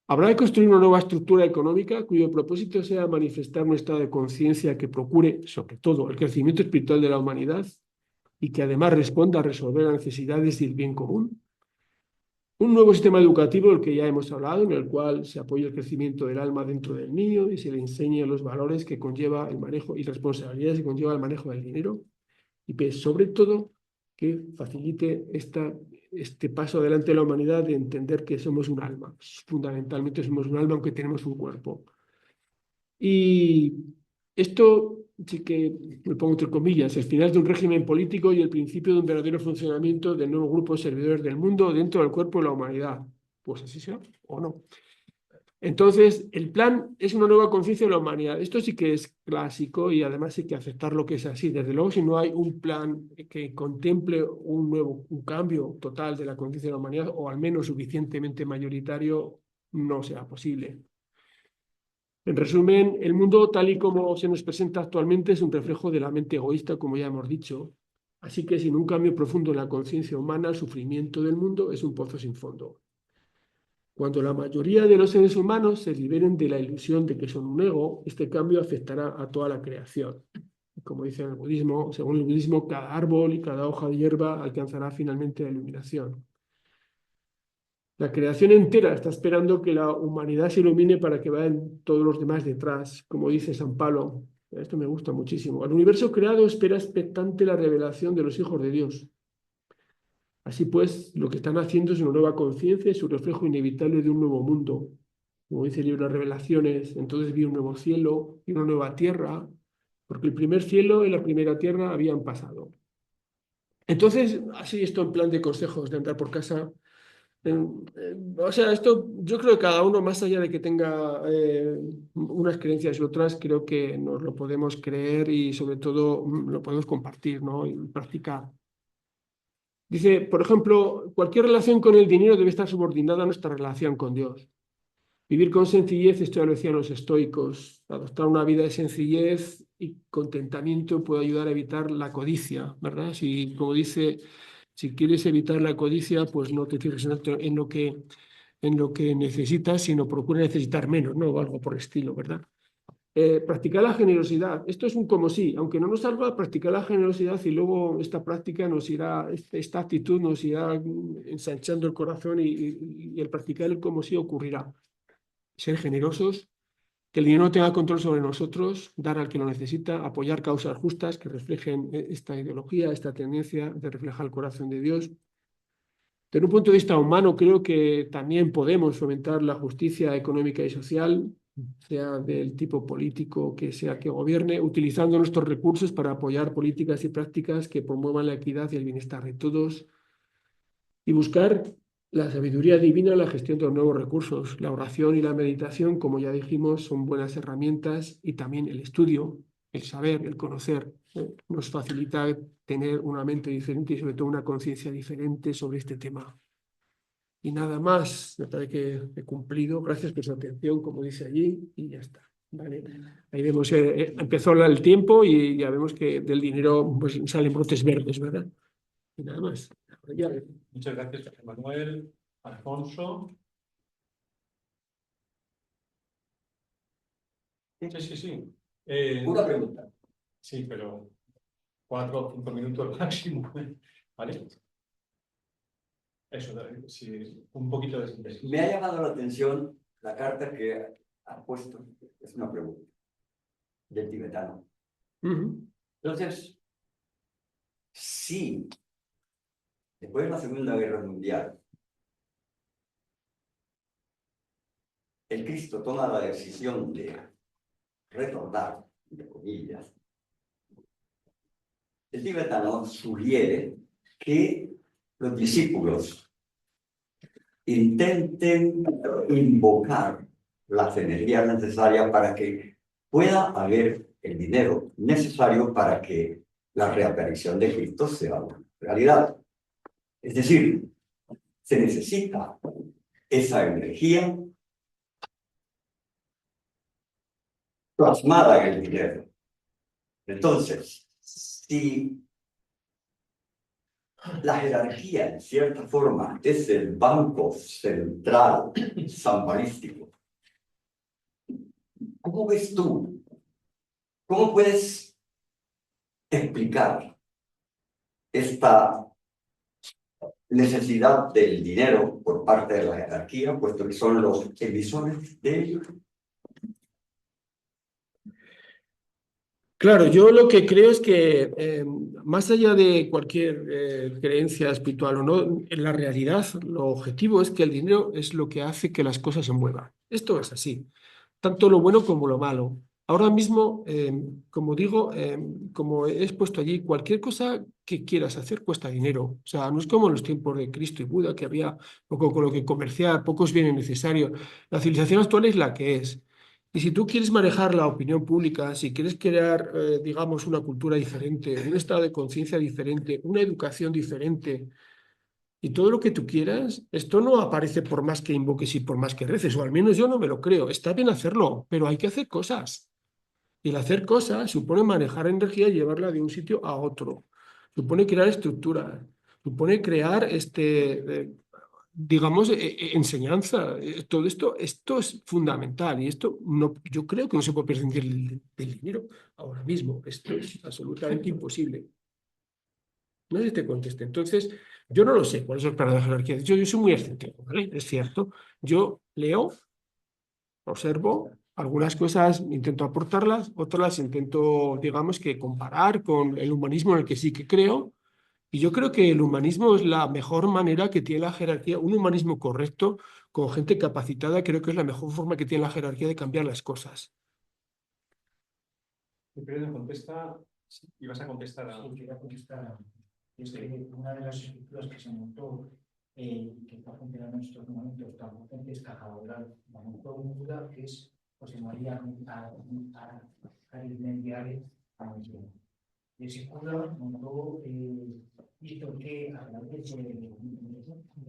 Habrá que construir una nueva estructura económica cuyo propósito sea manifestar un estado de conciencia que procure, sobre todo, el crecimiento espiritual de la humanidad y que además responda a resolver las necesidades y el bien común. Un nuevo sistema educativo del que ya hemos hablado, en el cual se apoya el crecimiento del alma dentro del niño y se le enseñe los valores que conlleva el manejo y responsabilidades que conlleva el manejo del dinero. Y sobre todo que facilite este paso adelante de la humanidad de entender que somos un alma. Fundamentalmente somos un alma aunque tenemos un cuerpo. Y esto sí que me pongo entre comillas, el final de un régimen político y el principio de un verdadero funcionamiento del nuevo grupo de servidores del mundo dentro del cuerpo de la humanidad. Pues así sea o no. Entonces, el plan es una nueva conciencia de la humanidad. Esto sí que es clásico y además hay que aceptar lo que es así. Desde luego, si no hay un plan que contemple un cambio total de la conciencia de la humanidad, o al menos suficientemente mayoritario, no será posible. En resumen, el mundo tal y como se nos presenta actualmente es un reflejo de la mente egoísta, como ya hemos dicho. Así que sin un cambio profundo en la conciencia humana, el sufrimiento del mundo es un pozo sin fondo. Cuando la mayoría de los seres humanos se liberen de la ilusión de que son un ego, este cambio afectará a toda la creación. Como dice el budismo, según el budismo, cada árbol y cada hoja de hierba alcanzará finalmente la iluminación. La creación entera está esperando que la humanidad se ilumine para que vayan todos los demás detrás, como dice San Pablo. Esto me gusta muchísimo. El universo creado espera expectante la revelación de los hijos de Dios. Así pues, lo que están haciendo es una nueva conciencia y su reflejo inevitable de un nuevo mundo. Como dice el libro de Revelaciones, entonces vi un nuevo cielo y una nueva tierra, porque el primer cielo y la primera tierra habían pasado. Entonces, así esto en plan de consejos de andar por casa. O sea, esto yo creo que cada uno, más allá de que tenga unas creencias y otras, creo que nos lo podemos creer y sobre todo lo podemos compartir, ¿no? Y practicar. Dice, por ejemplo, cualquier relación con el dinero debe estar subordinada a nuestra relación con Dios. Vivir con sencillez, esto ya lo decían los estoicos. Adoptar una vida de sencillez y contentamiento puede ayudar a evitar la codicia, ¿verdad? Si, como dice, si quieres evitar la codicia, pues no te fijes en lo que en lo que necesitas, sino procura necesitar menos, ¿no? O algo por el estilo, ¿verdad? Practicar la generosidad. Esto es un como sí, aunque no nos salga practicar la generosidad y luego esta práctica nos irá, esta actitud nos irá ensanchando el corazón y el practicar el como sí ocurrirá. Ser generosos, que el dinero no tenga control sobre nosotros, dar al que lo necesita, apoyar causas justas que reflejen esta ideología, esta tendencia de reflejar el corazón de Dios. Desde un punto de vista humano, creo que también podemos fomentar la justicia económica y social, sea del tipo político que sea que gobierne, utilizando nuestros recursos para apoyar políticas y prácticas que promuevan la equidad y el bienestar de todos, y buscar la sabiduría divina en la gestión de los nuevos recursos. La oración y la meditación, como ya dijimos, son buenas herramientas, y también el estudio, el saber, el conocer, nos facilita tener una mente diferente y sobre todo una conciencia diferente sobre este tema. Y nada más, me parece que he cumplido. Gracias por su atención, como dice allí, y ya está. Vale. Ahí vemos, empezó el tiempo y ya vemos que del dinero pues, salen brotes verdes, ¿verdad? Y nada más. Ya. Muchas gracias, Manuel, Alfonso. Sí, sí, sí. Una pregunta. Sí, pero 4 o 5 minutos máximo. ¿Vale? Eso, sí, un poquito de síntesis. Me ha llamado la atención la carta que ha puesto, es una pregunta, del tibetano. Entonces, sí, después de la Segunda Guerra Mundial, el Cristo toma la decisión de retornar, entre comillas, el tibetano sugiere que los discípulos intenten invocar las energías necesarias para que pueda haber el dinero necesario para que la reaparición de Cristo sea una realidad. Es decir, se necesita esa energía plasmada en el dinero. Entonces, si la jerarquía, en cierta forma, es el banco central sambalístico, ¿cómo ves tú? ¿Cómo puedes explicar esta necesidad del dinero por parte de la jerarquía, puesto que son los emisores de ellos? Claro, yo lo que creo es que más allá de cualquier creencia espiritual o no, en la realidad lo objetivo es que el dinero es lo que hace que las cosas se muevan. Esto es así, tanto lo bueno como lo malo. Ahora mismo, como digo, como he expuesto allí, cualquier cosa que quieras hacer cuesta dinero. O sea, no es como en los tiempos de Cristo y Buda, que había poco con lo que comerciar, pocos bienes necesarios. La civilización actual es la que es. Y si tú quieres manejar la opinión pública, si quieres crear, digamos, una cultura diferente, un estado de conciencia diferente, una educación diferente y todo lo que tú quieras, esto no aparece por más que invoques y por más que reces, o al menos yo no me lo creo. Está bien hacerlo, pero hay que hacer cosas. Y el hacer cosas supone manejar energía y llevarla de un sitio a otro. Supone crear estructuras, supone crear digamos, enseñanza. Esto es fundamental y esto no, yo creo que no se puede prescindir del dinero ahora mismo. Esto es absolutamente imposible. No sé si te conteste. Entonces, yo no lo sé cuáles son los paradigmas de la jerarquía. Yo soy muy escéptico, ¿vale? Es cierto. Yo leo, observo algunas cosas, intento aportarlas, otras las intento, digamos, que comparar con el humanismo en el que sí que creo. Y yo creo que el humanismo es la mejor manera que tiene la jerarquía, un humanismo correcto, con gente capacitada, creo que es la mejor forma que tiene la jerarquía de cambiar las cosas. Primero contesta, y vas a contestar a... Sí, quería contestar. Es que una de las estructuras que se montó que está funcionando en estos momentos tan potente es Caja Laboral. La montó un Buda que es José María Arizmendiares Amancio. Y ese Buda montó, hizo que a través de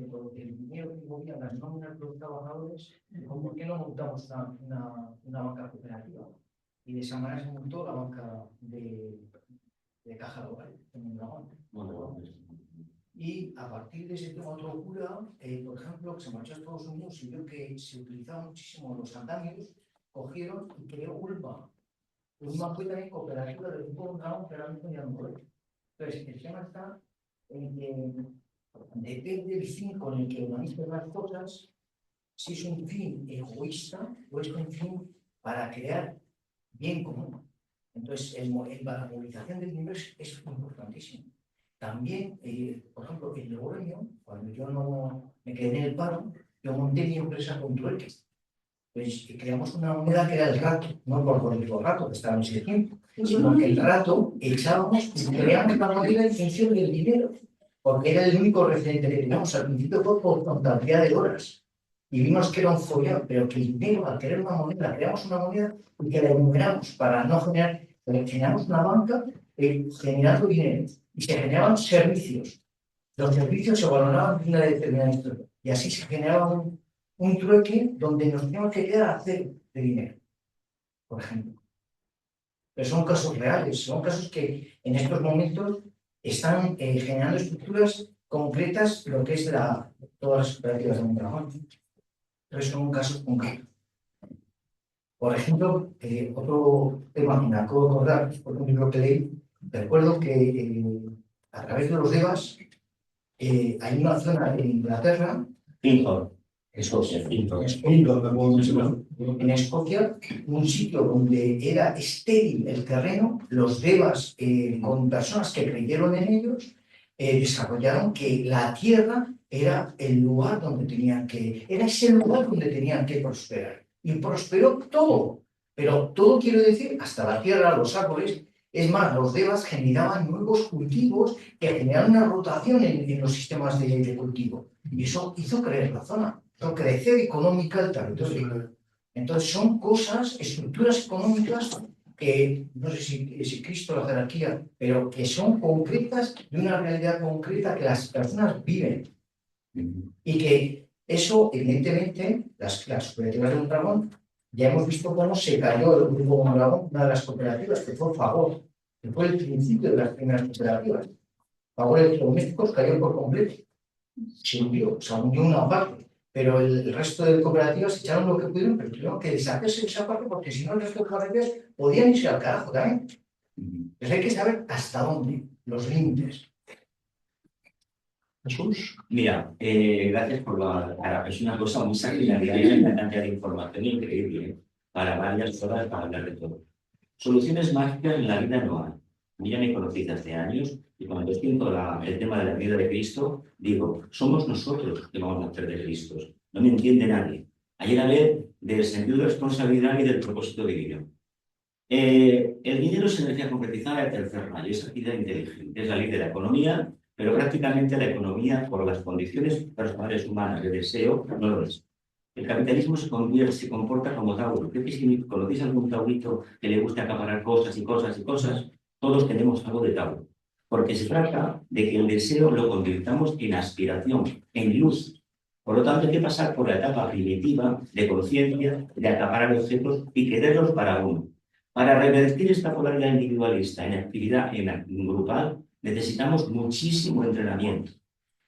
lo del dinero que movía las nóminas de los trabajadores, ¿por qué no montamos una banca cooperativa? Y de esa manera se montó la banca de Caja Laboral en Mondragón. Y a partir de ese tema otro cura, por ejemplo, que se marchó a Estados Unidos y vio que se utilizaban muchísimo los andamios, cogieron y creó Ulma. Ulma fue también cooperativa del grupo Mondragón, que ahora mismo ya no lo es. Entonces, el tema está en que depende del fin con el que organizas las cosas, si es un fin egoísta o es un fin para crear bien común. Entonces, la movilización del dinero es importantísimo. También, por ejemplo, en Logroño, cuando yo no me quedé en el paro, yo monté mi empresa con trueque. Pues creamos una moneda que era el rato, no por el rato que estaba en ese tiempo, sino que el rato echábamos y creamos la moneda en función del dinero, porque era el único referente que teníamos. Al principio fue por contabilidad de horas. Y vimos que era un follón, pero que el dinero, al querer una moneda, creamos una moneda y que la enumeramos para no generar, generamos una banca generando dinero y se generaban servicios. Los servicios se valoraban de una determinada historia y así se generaba un trueque donde nos teníamos que quedar a cero de dinero, por ejemplo. Pero son casos reales, son casos que en estos momentos están generando estructuras concretas, lo que es todas las operativas de Mondragón. Entonces son casos concretos. Por ejemplo, otro tema que me acabo de acordar, por un libro que leí, recuerdo que a través de los DEVAs hay una zona en Inglaterra, Escocia, en Escocia, un sitio donde era estéril el terreno, los devas, con personas que creyeron en ellos, desarrollaron que la tierra era el lugar donde era ese lugar donde tenían que prosperar. Y prosperó todo, pero todo quiero decir, hasta la tierra, los árboles. Es más, los devas generaban nuevos cultivos que generaban una rotación en los sistemas de cultivo. Y eso hizo crecer la zona, hizo crecer económica el territorio. Entonces son cosas, estructuras económicas que, no sé si Cristo, la jerarquía, pero que son concretas, de una realidad concreta que las personas viven. Y que eso, evidentemente, las cooperativas de Mondragón, ya hemos visto cómo se cayó el grupo Mondragón, una de las cooperativas, que fue Fagor, que fue el principio de las primeras cooperativas. Fagor Electrodomésticos cayó por completo. Se hundió una parte, pero el resto de cooperativas echaron lo que pudieron, pero tuvieron que deshacerse de esa parte porque si no el resto de cooperativas podían irse al carajo también. Entonces hay que saber hasta dónde, los límites. Jesús. Mira, gracias por es una cosa muy sanguinaria, hay una cantidad de información increíble para varias horas para hablar de todo. Soluciones mágicas en la vida no hay. Mira, me conocéis hace años y cuando siento el tema de la vida de Cristo, digo, somos nosotros que vamos a hacer de Cristo. No me entiende nadie. Ayer hablé del sentido de responsabilidad y del propósito divino. El dinero es energía concretizada de tercer rayo, es actividad inteligente, es la ley de la economía, pero prácticamente la economía, por las condiciones personales humanas de deseo, no lo es. El capitalismo se comporta como Tauro. ¿Qué significa? ¿Conocéis algún taurito que le guste acaparar cosas y cosas y cosas? Todos tenemos algo de Tauro. Porque se trata de que el deseo lo convirtamos en aspiración, en luz. Por lo tanto, hay que pasar por la etapa primitiva de conciencia, de acaparar objetos y quererlos para uno. Para revertir esta polaridad individualista en actividad grupal, necesitamos muchísimo entrenamiento.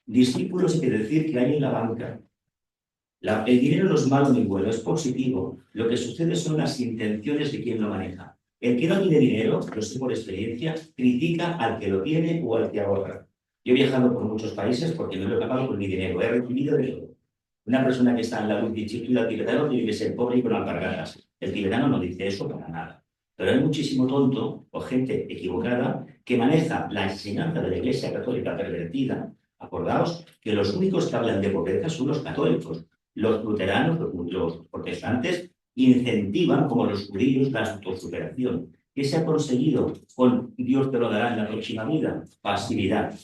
Discípulos quiere decir que hay en la banca. El dinero no es malo ni bueno, es positivo. Lo que sucede son las intenciones de quien lo maneja. El que no tiene dinero, lo sé por experiencia, critica al que lo tiene o al que ahorra. Yo he viajado por muchos países porque no lo he pagado con mi dinero, he recibido de todo. Una persona que está en la multitud tibetano tiene que ser pobre y con alpargatas. El tibetano no dice eso para nada. Pero hay muchísimo tonto o gente equivocada que maneja la enseñanza de la Iglesia Católica pervertida. Acordaos que los únicos que hablan de pobreza son los católicos. Los luteranos, los protestantes, incentivan, como los judíos, la autosuperación. ¿Qué se ha conseguido con Dios te lo dará en la próxima vida? Pasividad.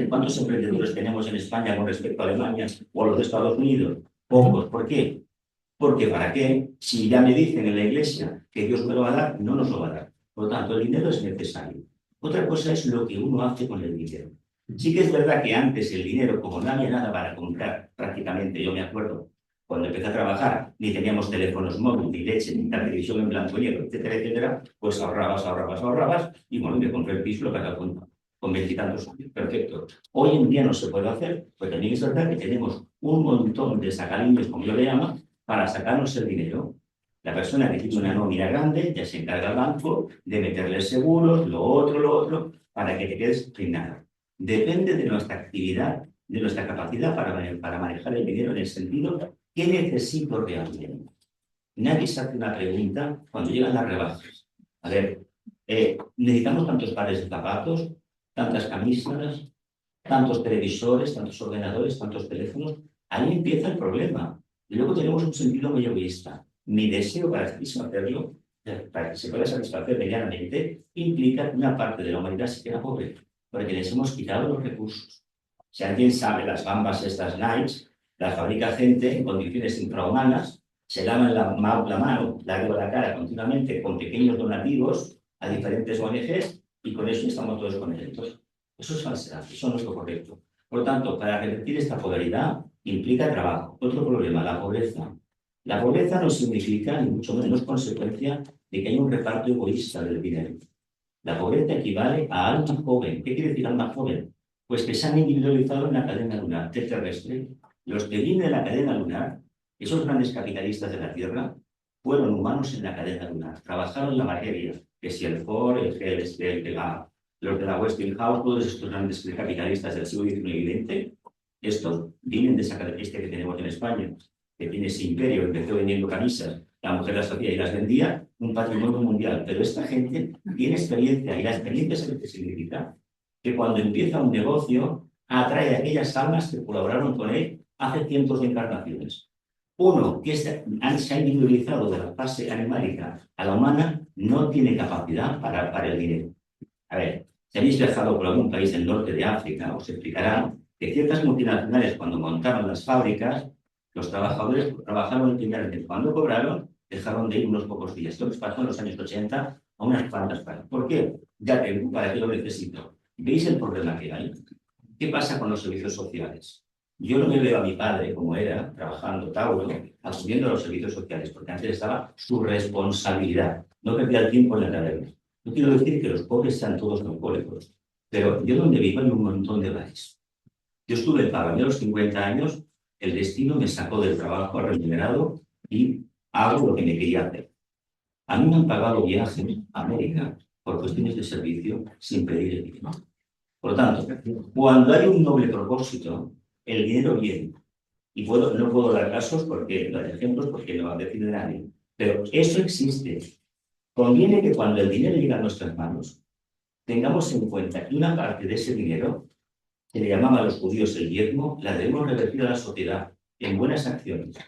¿Cuántos emprendedores tenemos en España con respecto a Alemania o a los de Estados Unidos? Pocos. ¿Por qué? Porque ¿para qué? Si ya me dicen en la Iglesia que Dios me lo va a dar, no nos lo va a dar. Por lo tanto, el dinero es necesario. Otra cosa es lo que uno hace con el dinero. Sí que es verdad que antes el dinero, como no había nada para comprar, prácticamente, yo me acuerdo, cuando empecé a trabajar, ni teníamos teléfonos móviles, ni leche, ni televisión en blanco y negro, etcétera, etcétera, pues ahorrabas, y bueno, me compré el piso, lo que haga cuenta. con 20 y tantos años. Perfecto. Hoy en día no se puede hacer, pues también es verdad que tenemos un montón de sacadillos, como yo le llamo, para sacarnos el dinero. La persona que tiene una nómina grande ya se encarga al banco de meterle seguros, lo otro, para que te quedes sin nada. Depende de nuestra actividad, de nuestra capacidad para manejar el dinero en el sentido, ¿qué necesito realmente? Nadie se hace una pregunta cuando llegan las rebajas. A ver, necesitamos tantos pares de zapatos, tantas camisas, tantos televisores, tantos ordenadores, tantos teléfonos. Ahí empieza el problema. Y luego tenemos un sentido muy egoísta. Mi deseo para satisfacerlo, para que se pueda satisfacer medianamente, implica que una parte de la humanidad se queda pobre, porque les hemos quitado los recursos. Si alguien sabe, las gambas estas Nike, las fabrica gente en condiciones infrahumanas, se lavan la mano, la cara continuamente con pequeños donativos a diferentes ONGs y con eso estamos todos contentos. Eso es falsedad, eso no es lo correcto. Por lo tanto, para revertir esta polaridad implica trabajo. Otro problema, la pobreza. La pobreza no significa, ni mucho menos consecuencia, de que haya un reparto egoísta del dinero. La pobreza equivale a alma joven. ¿Qué quiere decir alma joven? Pues que se han individualizado en la cadena lunar terrestre. Los que vienen de la cadena lunar, esos grandes capitalistas de la Tierra, fueron humanos en la cadena lunar. Trabajaron la materia, que si el Ford, el GLS, los de la Westinghouse, todos estos grandes capitalistas del siglo XIX y XX, estos vienen de esa característica que tenemos en España, que tiene ese imperio, empezó vendiendo camisas, la mujer las hacía y las vendía, un patrimonio mundial. Pero esta gente tiene experiencia, y la experiencia es lo que significa que cuando empieza un negocio, atrae a aquellas almas que colaboraron con él hace cientos de encarnaciones. Uno que se ha individualizado de la fase animálica a la humana no tiene capacidad para el dinero. A ver, si habéis viajado por algún país del norte de África, os explicarán que ciertas multinacionales, cuando montaron las fábricas, los trabajadores trabajaron el primer mes. Cuando cobraron, dejaron de ir unos pocos días. Esto les pasó en los años 80 a unas cuantas partes. ¿Por qué? Ya tengo, ¿para qué lo necesito? ¿Veis el problema que hay? ¿Qué pasa con los servicios sociales? Yo no me veo a mi padre, como era, trabajando Tauro, asumiendo los servicios sociales, porque antes estaba su responsabilidad. No perdía el tiempo en la taberna. No quiero decir que los pobres sean todos alcohólicos, pero yo donde vivo hay un montón de bares. Yo estuve en Pablo a los 50 años, el destino me sacó del trabajo remunerado y hago lo que me quería hacer. A mí me han pagado viajes a América por cuestiones de servicio sin pedir el dinero. Por lo tanto, cuando hay un noble propósito, el dinero viene. Y no puedo dar casos ejemplos porque no decide nadie. Pero eso existe. Conviene que cuando el dinero llega a nuestras manos, tengamos en cuenta que una parte de ese dinero, que le llamaban a los judíos el diezmo, la debemos revertir a la sociedad en buenas acciones.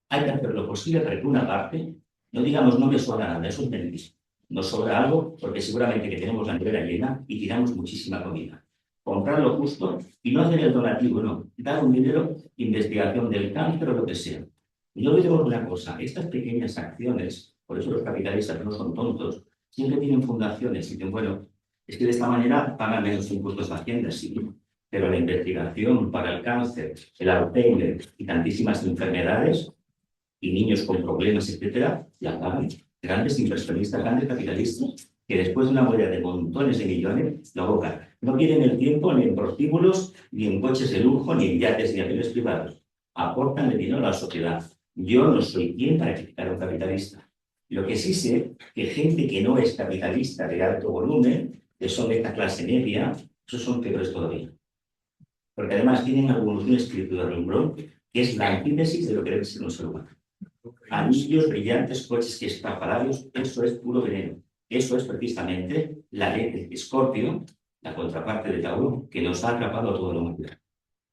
Hay que hacer lo posible para que una parte, no digamos no me sobra nada, eso es mentira. Nos sobra algo porque seguramente que tenemos la nevera llena y tiramos muchísima comida. Comprar lo justo y no hacer el donativo, no. Dar un dinero, investigación del cáncer o lo que sea. Y yo digo una cosa, estas pequeñas acciones, por eso los capitalistas no son tontos, siempre tienen fundaciones y dicen, bueno, es que de esta manera pagan menos impuestos a Hacienda, sí, pero la investigación para el cáncer, el Alzheimer y tantísimas enfermedades y niños con problemas, etcétera, ya pagan. Grandes inversionistas, grandes capitalistas, que después de una huella de montones de millones, lo abocan. No quieren el tiempo ni en prostíbulos, ni en coches de lujo, ni en yates, ni aviones privados. Aportan el dinero a la sociedad. Yo no soy quien para criticar a un capitalista. Lo que sí sé, que gente que no es capitalista de alto volumen, que son de esta clase media, esos son peores todavía. Porque además tienen algunos un espíritu de rumbrón, que es la antítesis de lo que debe ser un ser humano. Anillos, brillantes, coches que estrafalarios, eso es puro veneno. Eso es precisamente la ley de Escorpio, la contraparte de Tauro, que nos ha atrapado a toda la humanidad.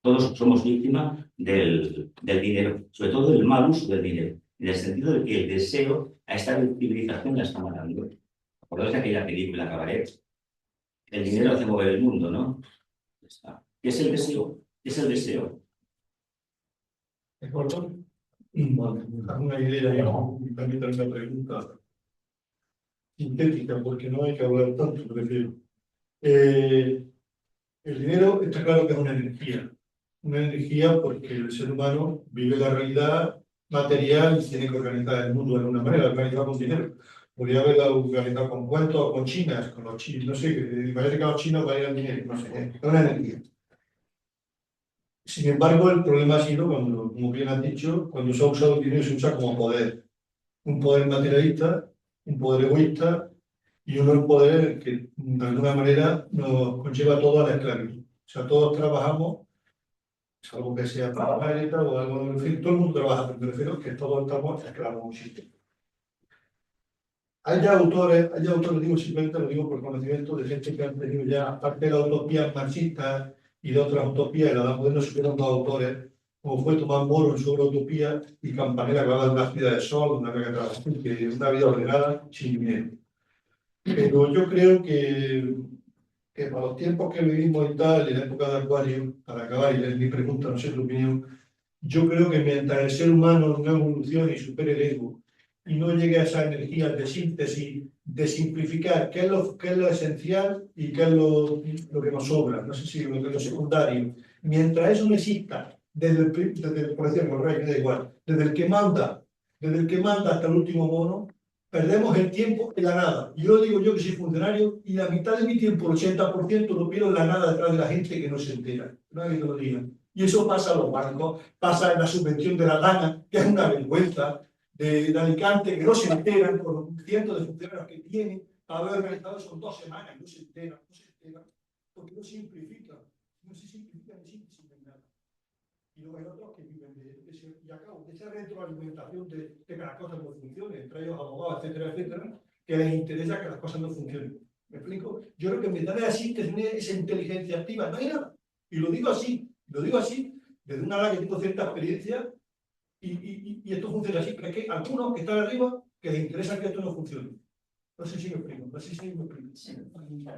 Todos somos víctimas del dinero, sobre todo del mal uso del dinero, en el sentido de que el deseo a esta civilización la está matando. ¿Acordáis de aquella película Cabaret? El dinero hace mover el mundo, ¿no? ¿Qué es el deseo? ¿Qué es el deseo? ¿Es corto? Bueno, me da una idea y también una pregunta sintética, porque no hay que hablar tanto, prefiero. El dinero está claro que es una energía porque el ser humano vive la realidad material y tiene que organizar el mundo de alguna manera, organizar con dinero. podría haberla organizado con cuentos o con chinas, con los chinos, no sé, parece que a los chinos va a ir al dinero, no sé, es una energía. Sin embargo, el problema ha sido, cuando, como bien has dicho, cuando se ha usado el dinero, se usa como poder. Un poder materialista, un poder egoísta y un poder que de alguna manera nos conlleva todo a la esclavitud. O sea, todos trabajamos, salvo que sea trabajar y tal, o algo, en fin, todo el mundo trabaja, pero me refiero que todos estamos esclavos a un sistema. Hay autores, digo simplemente lo digo por conocimiento de gente que han tenido ya, aparte de la utopía marxista y de otras utopías, en la edad moderna supieron dos autores, como fue Tomás Moro en su obra Utopía y Campanella, que habla de una vida de sol, una vida ordenada, sin dinero. Pero yo creo que para los tiempos que vivimos y tal, en la época de Acuario, para acabar, y es mi pregunta, no sé tu opinión, yo creo que mientras el ser humano no evolucione y supere el ego y no llegue a esa energía de síntesis, de simplificar qué es lo esencial y qué es lo que nos sobra, no sé si lo que es lo secundario, mientras eso no exista, por ejemplo, el rey, me da igual, desde el que manda hasta el último mono, perdemos el tiempo en la nada. Yo lo digo yo que soy funcionario y la mitad de mi tiempo, el 80%, lo pierdo en la nada detrás de la gente que no se entera. Nadie te lo diga. Y eso pasa en los bancos, pasa en la subvención de la Dana, que es una vergüenza, de Alicante, que no se enteran con los cientos de funcionarios que tienen, para haber organizado eso en 2 semanas, no se enteran, porque no simplifican, no se simplifican ni simplifican nada. Y luego hay otros que viven de esa retroalimentación de que las cosas no funcionen, entre ellos abogados, etcétera, etcétera, que les interesa que las cosas no funcionen. ¿Me explico? Yo creo que en vez de síntesis, esa inteligencia activa, no hay nada. Y lo digo así, desde una área que tengo cierta experiencia, y esto funciona así, pero es que hay algunos que están arriba que les interesa que esto no funcione. No sé si me explico, no sé si me explico.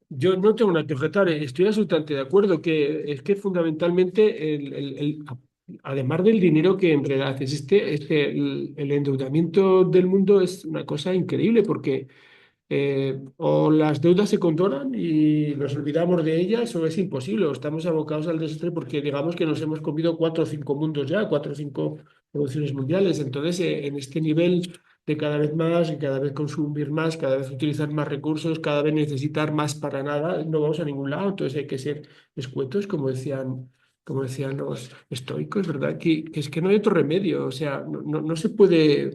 Yo no tengo nada que objetar, estoy absolutamente de acuerdo que es que fundamentalmente, además del dinero que en realidad existe, es que el endeudamiento del mundo es una cosa increíble porque o las deudas se controlan y nos olvidamos de ellas o es imposible, o estamos abocados al desastre porque digamos que nos hemos comido 4 o 5 mundos ya, 4 o 5 producciones mundiales. Entonces, en este nivel de cada vez más y cada vez consumir más, cada vez utilizar más recursos, cada vez necesitar más para nada, no vamos a ningún lado. Entonces hay que ser escuetos, como decían los estoicos, ¿verdad? Que es que no hay otro remedio, o sea, no se puede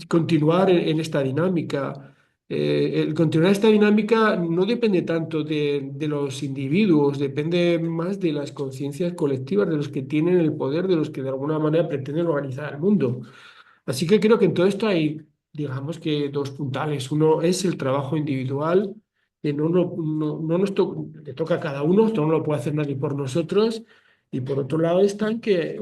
continuar en esta dinámica. El continuar esta dinámica no depende tanto de los individuos, depende más de las conciencias colectivas, de los que tienen el poder, de los que de alguna manera pretenden organizar el mundo. Así que creo que en todo esto hay, digamos que 2 puntales. Uno es el trabajo individual, que no le toca a cada uno, esto no lo puede hacer nadie por nosotros. Y por otro lado están que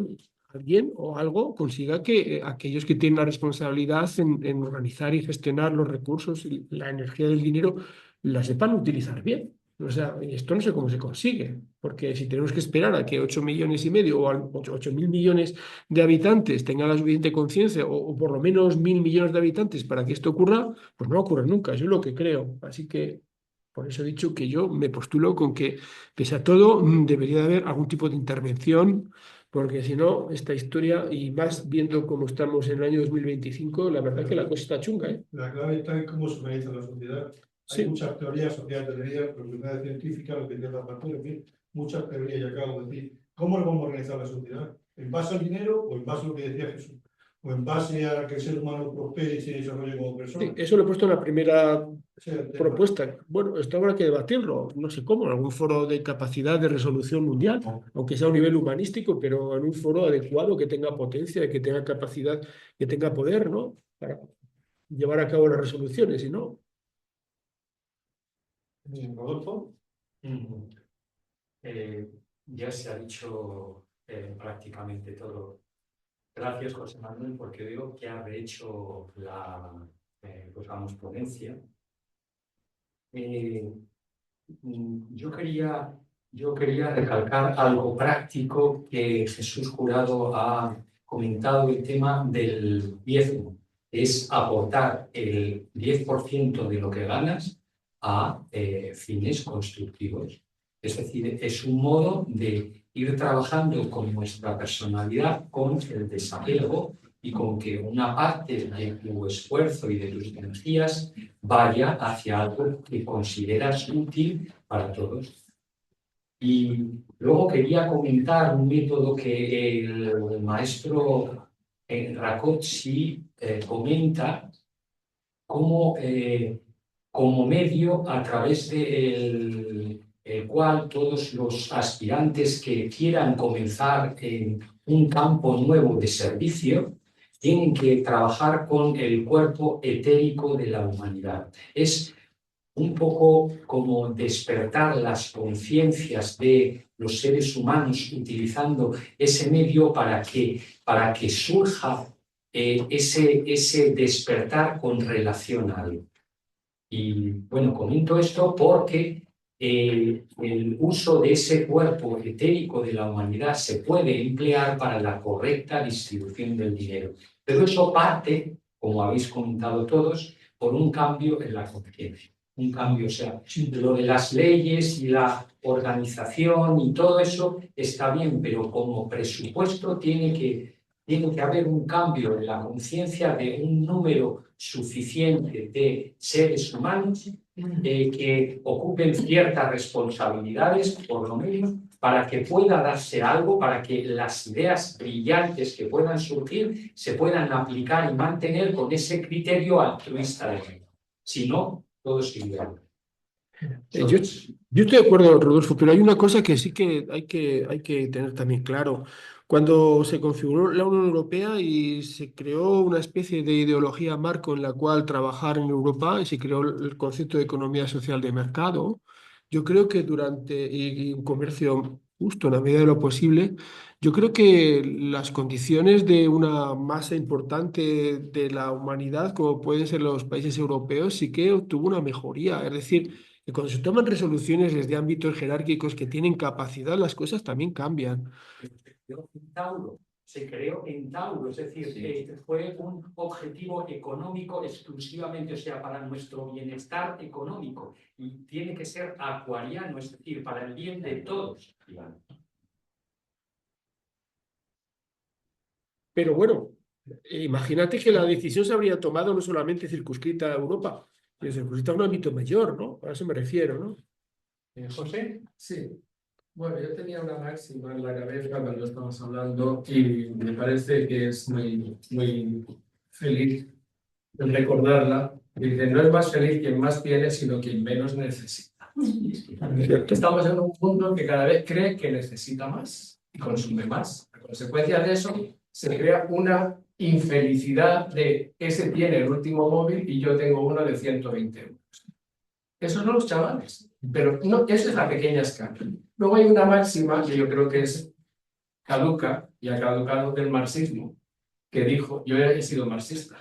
alguien o algo consiga que aquellos que tienen la responsabilidad en organizar y gestionar los recursos y la energía del dinero la sepan utilizar bien. O sea, y esto no sé cómo se consigue, porque si tenemos que esperar a que 8,5 millones o 8.000 millones de habitantes tengan la suficiente conciencia, o por lo menos 1.000 millones de habitantes para que esto ocurra, pues no va a ocurrir nunca, eso es lo que creo. Así que por eso he dicho que yo me postulo con que, pese a todo, debería de haber algún tipo de intervención, porque si no, esta historia, y más viendo cómo estamos en el año 2025, la verdad es que la cosa está chunga, ¿eh? La clave está en cómo se organiza la sociedad. Hay Sí. muchas teorías sociales de vida, propiedades científicas, lo que dice la factura, en fin, muchas teorías, ya acabo de decir. ¿Cómo lo vamos a organizar la sociedad? ¿En base al dinero o en base a lo que decía Jesús? ¿O en base a que el ser humano prospere y se desarrolle como persona? Sí, eso lo he puesto en la primera Ese es el tema. propuesta. Bueno, esto habrá que debatirlo, no sé cómo, en algún foro de capacidad de resolución mundial, aunque sea a un nivel humanístico, pero en un foro adecuado que tenga potencia, que tenga capacidad, que tenga poder, ¿no? Para llevar a cabo las resoluciones, y no. Rodolfo. Ya se ha dicho prácticamente todo. Gracias, José Manuel, porque veo que ha rehecho la, pues vamos, ponencia. Yo quería recalcar algo práctico que Jesús Jurado ha comentado, el tema del diezmo. Es aportar el 10% de lo que ganas a fines constructivos. Es decir, es un modo de ir trabajando con nuestra personalidad, con el desapego y con que una parte de tu esfuerzo y de tus energías vaya hacia algo que consideras útil para todos. Y luego quería comentar un método que el maestro Rákóczi comenta como, como medio a través del cual todos los aspirantes que quieran comenzar en un campo nuevo de servicio tienen que trabajar con el cuerpo etérico de la humanidad. Es un poco como despertar las conciencias de los seres humanos utilizando ese medio para que surja ese despertar con relación a algo. Y bueno, comento esto porque el uso de ese cuerpo etérico de la humanidad se puede emplear para la correcta distribución del dinero. Pero eso parte, como habéis comentado todos, por un cambio en la conciencia. Un cambio, o sea, lo de las leyes y la organización y todo eso está bien, pero como presupuesto tiene que haber un cambio en la conciencia de un número suficiente de seres humanos que ocupen ciertas responsabilidades, por lo menos, para que pueda darse algo, para que las ideas brillantes que puedan surgir se puedan aplicar y mantener con ese criterio altruista de vida. Si no, todo es igual. Yo estoy de acuerdo, Rodolfo, pero hay una cosa que sí que hay que tener también claro. Cuando se configuró la Unión Europea y se creó una especie de ideología marco en la cual trabajar en Europa y se creó el concepto de economía social de mercado, yo creo que y un comercio justo en la medida de lo posible, yo creo que las condiciones de una masa importante de la humanidad, como pueden ser los países europeos, sí que obtuvo una mejoría. Es decir, que cuando se toman resoluciones desde ámbitos jerárquicos que tienen capacidad, las cosas también cambian. Se creó en Tauro, es decir, fue un objetivo económico exclusivamente, o sea, para nuestro bienestar económico, y tiene que ser acuariano, es decir, para el bien de todos. Pero bueno, imagínate que la decisión se habría tomado no solamente circunscrita a Europa, sino circunscrita a un ámbito mayor, ¿no? A eso me refiero, ¿no? José. Sí, bueno, yo tenía una máxima en la cabeza cuando estamos hablando y me parece que es muy, muy feliz el recordarla. Dice, no es más feliz quien más tiene, sino quien menos necesita. ¿Cierto? Estamos en un mundo que cada vez cree que necesita más y consume más. A consecuencia de eso, se crea una infelicidad de ese tiene el último móvil y yo tengo uno de 120 euros. Esos son los chavales, pero no, esa es la pequeña escala. Luego hay una máxima que yo creo que es caduca y ha caducado del marxismo, que dijo, yo he sido marxista,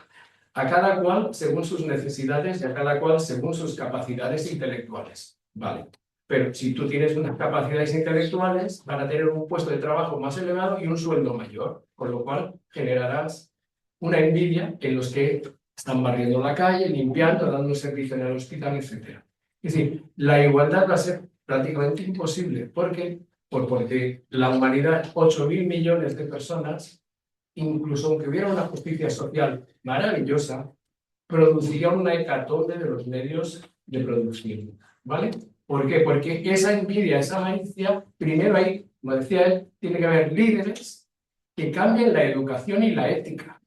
a cada cual según sus necesidades y a cada cual según sus capacidades intelectuales. Vale, pero si tú tienes unas capacidades intelectuales, van a tener un puesto de trabajo más elevado y un sueldo mayor, con lo cual generarás una envidia en los que están barriendo la calle, limpiando, dando servicio en el hospital, etc. Es decir, la igualdad va a ser prácticamente imposible. ¿Por qué? Porque la humanidad, 8.000 millones de personas, incluso aunque hubiera una justicia social maravillosa, produciría una hecatombe de los medios de producción. ¿Vale? ¿Por qué? Porque esa envidia, esa malicia, primero hay, como decía él, tiene que haber líderes que cambien la educación y la ética.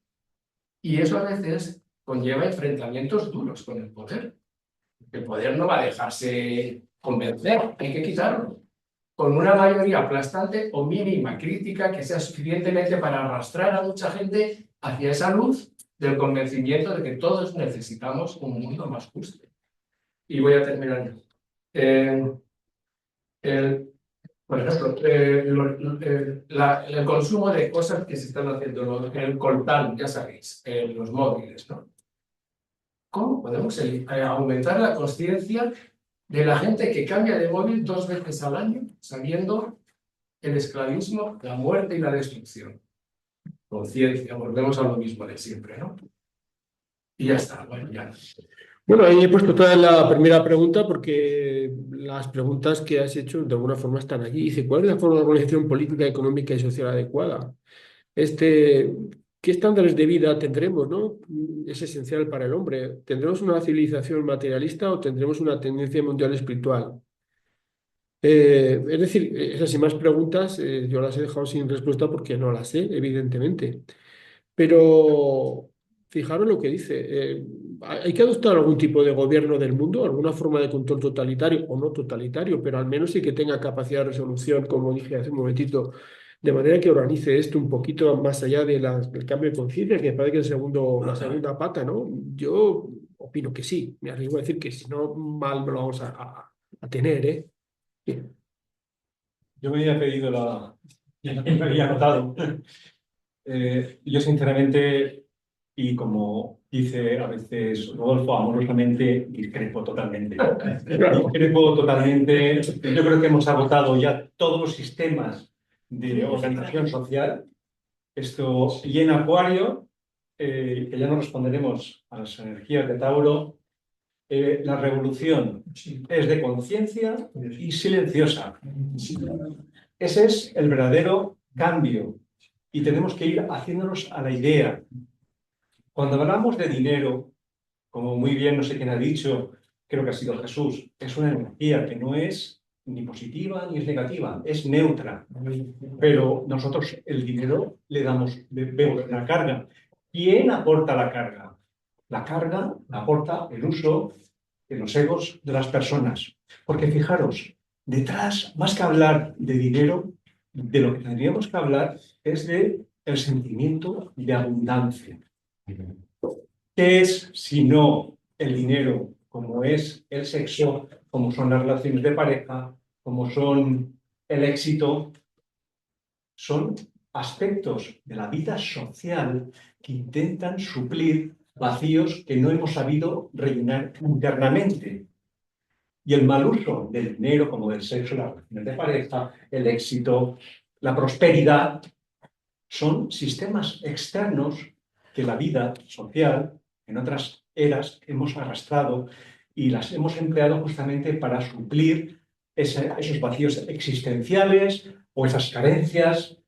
Y eso a veces conlleva enfrentamientos duros con el poder. El poder no va a dejarse convencer, hay que quitarlo. Con una mayoría aplastante o mínima crítica que sea suficientemente para arrastrar a mucha gente hacia esa luz del convencimiento de que todos necesitamos un mundo más justo. Y voy a terminar. Por ejemplo, el consumo de cosas que se están haciendo, el coltán, ya sabéis, los móviles, ¿no? ¿Cómo podemos aumentar la conciencia de la gente que cambia de móvil 2 veces al año, sabiendo el esclavismo, la muerte y la destrucción? Conciencia, volvemos a lo mismo de siempre, ¿no? Y ya está, bueno, ya. Bueno, ahí he puesto toda la primera pregunta porque las preguntas que has hecho de alguna forma están allí. Dice, ¿cuál es la forma de organización política, económica y social adecuada? Este, ¿qué estándares de vida tendremos, no? Es esencial para el hombre. ¿Tendremos una civilización materialista o tendremos una tendencia mundial espiritual? Es decir, esas y más preguntas yo las he dejado sin respuesta porque no las sé, evidentemente. Pero fijaros lo que dice. Hay que adoptar algún tipo de gobierno del mundo, alguna forma de control totalitario o no totalitario, pero al menos sí que tenga capacidad de resolución, como dije hace un momentito, de manera que organice esto un poquito más allá del cambio de conciencia, que me parece que es la segunda pata, ¿no? Yo opino que sí. Me arriesgo a decir que si no, mal lo vamos a tener, ¿eh? Bien. Yo me había pedido me había anotado. Yo sinceramente, y como dice a veces Rodolfo, amorosamente, discrepo totalmente. Discrepo totalmente. Yo creo que hemos agotado ya todos los sistemas de organización social. Esto, y en Acuario, que ya no responderemos a las energías de Tauro, la revolución es de conciencia y silenciosa. Ese es el verdadero cambio y tenemos que ir haciéndonos a la idea. Cuando hablamos de dinero, como muy bien no sé quién ha dicho, creo que ha sido Jesús, es una energía que no es ni positiva ni es negativa, es neutra. Pero nosotros el dinero le vemos una carga. ¿Quién aporta la carga? La carga la aporta el uso de los egos de las personas. Porque fijaros, detrás, más que hablar de dinero, de lo que tendríamos que hablar es de el sentimiento de abundancia. ¿Qué es si no el dinero, como es el sexo, como son las relaciones de pareja, como son el éxito? Son aspectos de la vida social que intentan suplir vacíos que no hemos sabido rellenar internamente. Y el mal uso del dinero, como del sexo, las relaciones de pareja, el éxito, la prosperidad, son sistemas externos que la vida social, en otras eras, hemos arrastrado y las hemos empleado justamente para suplir esos vacíos existenciales o esas carencias.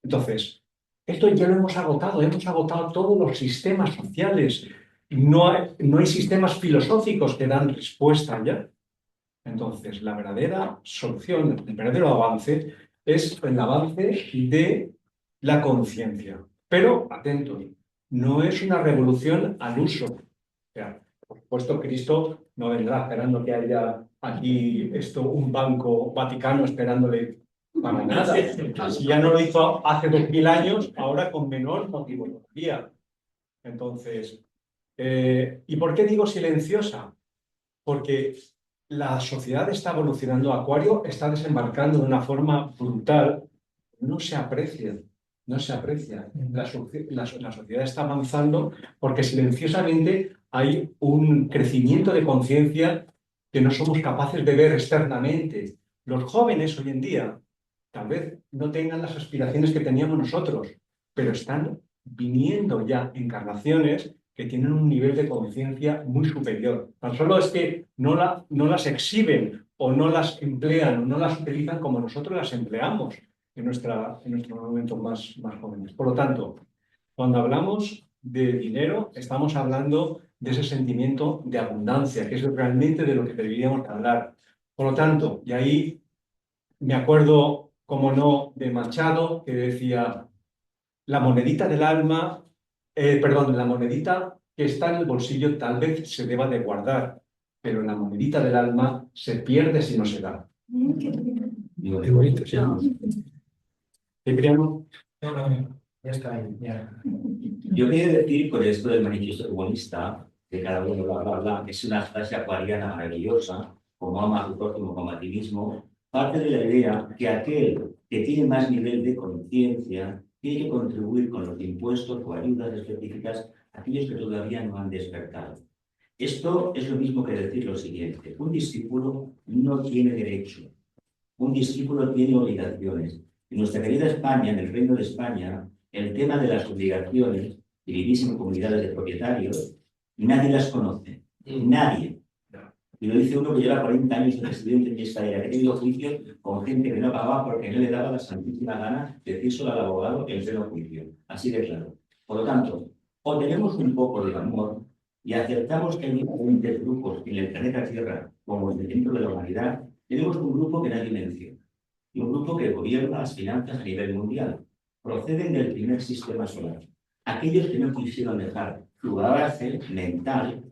Entonces, esto ya lo hemos agotado todos los sistemas sociales. No hay sistemas filosóficos que dan respuesta ya. Entonces, la verdadera solución, el verdadero avance es el avance de la conciencia. Pero, atentos, no es una revolución al uso. O sea, por supuesto, Cristo no vendrá esperando que haya aquí un banco vaticano esperándole para nada. Si ya no lo hizo hace 2000 años, ahora con menor motivo todavía. Entonces, ¿y por qué digo silenciosa? Porque la sociedad está evolucionando. Acuario está desembarcando de una forma brutal. No se aprecia, no se aprecia. La sociedad está avanzando porque silenciosamente hay un crecimiento de conciencia que no somos capaces de ver externamente. Los jóvenes hoy en día tal vez no tengan las aspiraciones que teníamos nosotros, pero están viniendo ya encarnaciones que tienen un nivel de conciencia muy superior. Tan solo es que no las exhiben o no las emplean o no las utilizan como nosotros las empleamos en nuestros momentos más jóvenes. Por lo tanto, cuando hablamos de dinero, estamos hablando de ese sentimiento de abundancia, que es realmente de lo que deberíamos hablar. Por lo tanto, y ahí me acuerdo, como no, de Machado, que decía, la monedita del alma, la monedita que está en el bolsillo tal vez se deba de guardar, pero la monedita del alma se pierde si no se da. Qué bonito, sí. Cipriano. Ya está ahí, ya. Yo quería decir con esto del manifiesto comunista, que cada uno bla, bla, bla, es una frase acuariana maravillosa, como ama a tu prójimo como a ti mismo, parte de la idea que aquel que tiene más nivel de conciencia tiene que contribuir con los impuestos o ayudas específicas a aquellos que todavía no han despertado. Esto es lo mismo que decir lo siguiente: un discípulo no tiene derecho, un discípulo tiene obligaciones. En nuestra querida España, en el Reino de España, el tema de las obligaciones, y vivís en comunidades de propietarios, nadie las conoce. Nadie. Y lo dice uno que lleva 40 años de presidente en esta era, que ha tenido juicios con gente que no pagaba porque no le daba la santísima gana de decírselo al abogado en pleno juicio. Así de claro. Por lo tanto, o tenemos un poco de amor y aceptamos que hay diferentes grupos en el planeta Tierra, como en el dentro de la humanidad, tenemos un grupo que nadie menciona. Y un grupo que gobierna las finanzas a nivel mundial. Proceden del primer sistema solar. Aquellos que no quisieron dejar su base mental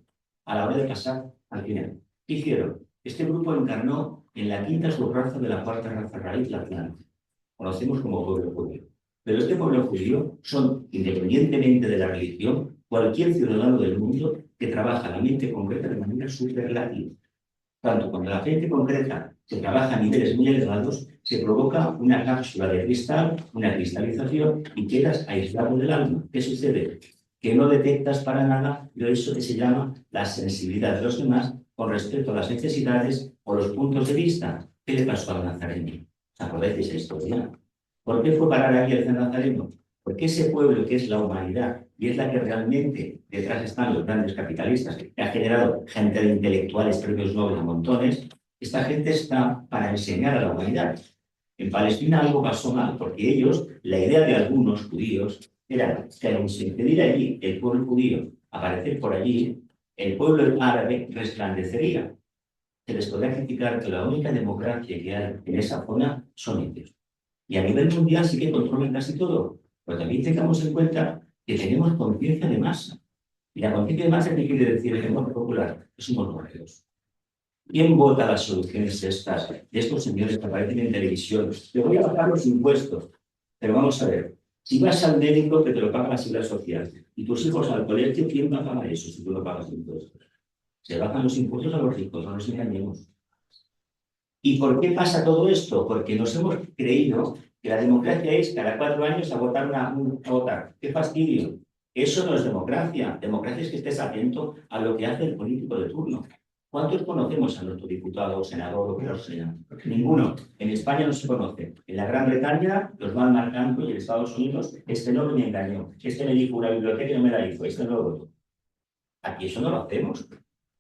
a la hora de pasar al final. ¿Qué hicieron? Este grupo encarnó en la quinta subraza de la cuarta raza raíz, la Atlante. Conocemos como pueblo judío. Pero este pueblo judío son, independientemente de la religión, cualquier ciudadano del mundo que trabaja la mente concreta de manera superlativa. Tanto cuando la mente concreta se trabaja a niveles muy elevados, se provoca una cápsula de cristal, una cristalización y quedas aislado del alma. ¿Qué sucede? Que no detectas para nada eso que se llama la sensibilidad de los demás con respecto a las necesidades o los puntos de vista. ¿Qué le pasó al nazareno? ¿Os acordáis de esa historia? ¿Por qué fue parar aquí el nazareno? Porque ese pueblo que es la humanidad y es la que realmente detrás están los grandes capitalistas, que ha generado gente de intelectuales, premios Nobel a montones, esta gente está para enseñar a la humanidad. En Palestina algo pasó mal, porque ellos, la idea de algunos judíos, era que al impedir allí el pueblo judío aparecer por allí, el pueblo árabe resplandecería. Se les podrá criticar que la única democracia que hay en esa zona son ellos. Y a nivel mundial sí que controlan casi todo. Pero también tengamos en cuenta que tenemos conciencia de masa. Y la conciencia de masa, ¿qué quiere decir el lenguaje popular? Que somos borregos. ¿Quién vota las soluciones estas de estos señores que aparecen en televisión? Te voy a pagar los impuestos. Pero vamos a ver, si vas al médico que te lo paga la seguridad social y tus hijos al colegio, ¿quién va a pagar eso si tú no pagas impuestos? Se bajan los impuestos a los ricos, no nos engañemos. ¿Y por qué pasa todo esto? Porque nos hemos creído que la democracia es cada 4 años a votar a votar. ¡Qué fastidio! Eso no es democracia. Democracia es que estés atento a lo que hace el político de turno. ¿Cuántos conocemos a nuestro diputado o senador o que lo sea? Ninguno. En España no se conoce. En la Gran Bretaña los van marcando y en Estados Unidos este no me engañó, este me dijo una biblioteca y no me la hizo, este no lo votó. Aquí eso no lo hacemos.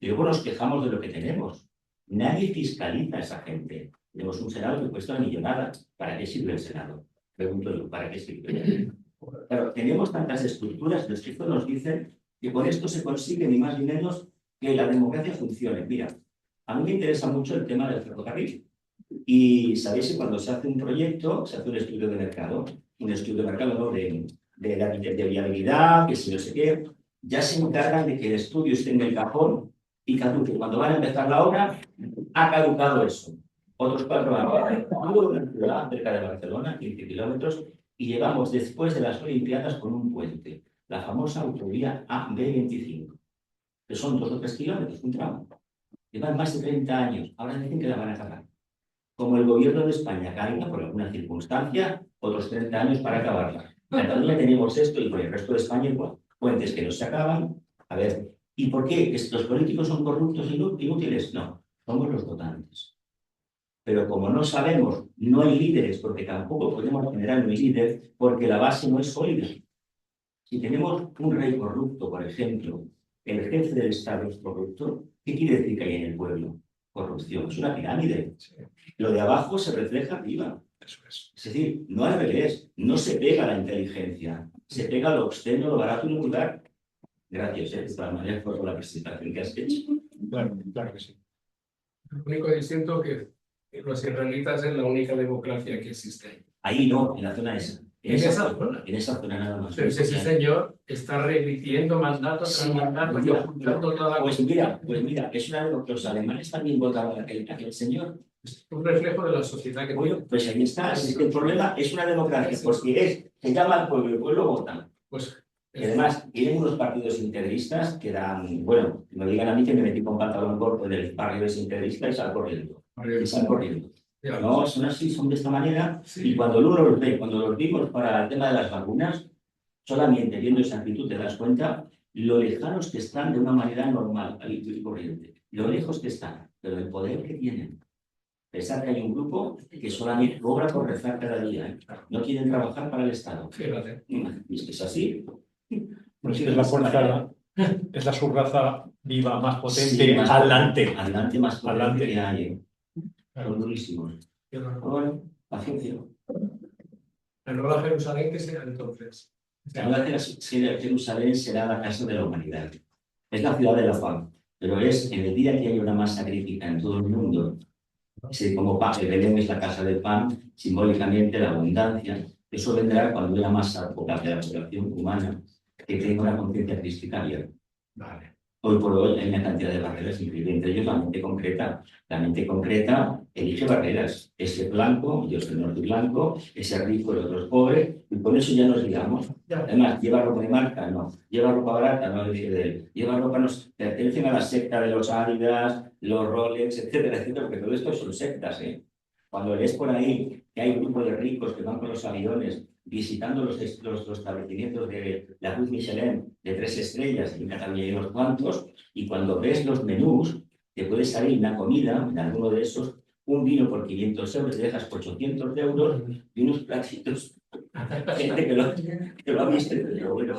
Y luego nos quejamos de lo que tenemos. Nadie fiscaliza a esa gente. Tenemos un Senado que cuesta una millonada. ¿Para qué sirve el Senado? Pregunto yo, ¿para qué sirve? Claro, tenemos tantas estructuras, los que nos dicen que con esto se consigue ni más ni menos que la democracia funcione. Mira, a mí me interesa mucho el tema del ferrocarril. Y sabéis que cuando se hace un proyecto, se hace un estudio de mercado. Un estudio de mercado, ¿no? de viabilidad, que si no sé qué. Ya se encargan de que el estudio esté en el cajón y caduque. Cuando van a empezar la obra, ha caducado eso. Otros 4 años. Vivo en una ciudad cerca de Barcelona, 15 kilómetros, y llevamos después de las Olimpiadas con un puente, la famosa autovía AB25, que son 2 o 3 kilómetros, un tramo. Llevan más de 30 años, ahora dicen que la van a acabar. Como el gobierno de España caiga por alguna circunstancia, otros 30 años para acabarla. En Cataluña tenemos esto y por el resto de España igual. Puentes que no se acaban. A ver, ¿y por qué? ¿Los políticos son corruptos e inútiles? No, somos los votantes. Pero como no sabemos, no hay líderes, porque tampoco podemos generar un líder, porque la base no es sólida. Si tenemos un rey corrupto, por ejemplo, el jefe del Estado es corrupto, ¿qué quiere decir que hay en el pueblo? Corrupción, es una pirámide. Lo de abajo se refleja arriba. Es decir, no al revés, no se pega la inteligencia, se pega lo obsceno, lo barato y lo vulgar. Gracias, de todas maneras, por la presentación que has hecho. Claro, claro que sí. Lo único distinto que los israelitas es la única democracia que existe. Ahí no, en la zona esa. En esa zona. En esa zona nada más. Pero ese señor está repitiendo mandato tras mandato y ocultando toda la pues mira, es una de los alemanes también votaban a aquel señor. un reflejo de la sociedad que Bueno, pues ahí está. Es que el problema es una democracia, porque se llama al pueblo, el pueblo vota. pues Y además, tienen unos partidos integristas que dan, bueno, me digan a mí que me metí con pantalón corto en el barrio integrista y sal corriendo. Y sal corriendo. No, son así, son de esta manera. Sí. Y cuando uno los ve, cuando los vimos para el tema de las vacunas, solamente viendo esa actitud te das cuenta lo lejanos que están de una manera normal, y corriente. Lo lejos que están, pero el poder que tienen. Pensar que hay un grupo que solamente cobra por rezar cada día. ¿Eh? No quieren trabajar para el Estado. Fíjate. Y es que es así. Pues es la fuerza Es la subraza viva más potente, Sí, más adelante. Adelante más potente Adelante. que hay. Claro. Son durísimos. Bueno, paciencia. La Nueva Jerusalén, ¿qué será entonces? La nueva Jerusalén será la casa de la humanidad. Es la ciudad de la paz, pero es en el día que hay una masa crítica en todo el mundo, como el Belén es la casa del pan, simbólicamente la abundancia. Eso vendrá cuando haya masa poca de la población humana que tenga una conciencia crística abierta. Vale. Hoy por hoy hay una cantidad de barreras increíble, entre ellos la mente concreta. La mente concreta elige barreras. Ese blanco, yo soy norte blanco, ese rico, el otro es pobre, y con eso ya nos guiamos. Además, lleva ropa de marca, no. Lleva ropa barata, no decir de él. Lleva ropa, no, pertenecen a la secta de los Adidas, los Rolex, etcétera, etcétera, porque todo esto son sectas, ¿eh? Cuando lees por ahí que hay un grupo de ricos que van con los aviones visitando los establecimientos de la Cruz Michelin de 3 estrellas en Cataluña y unos cuantos, y cuando ves los menús, te puede salir una comida en alguno de esos, un vino por 500 euros, te dejas por 800 euros y unos platitos. Gente que lo ha visto, pero bueno,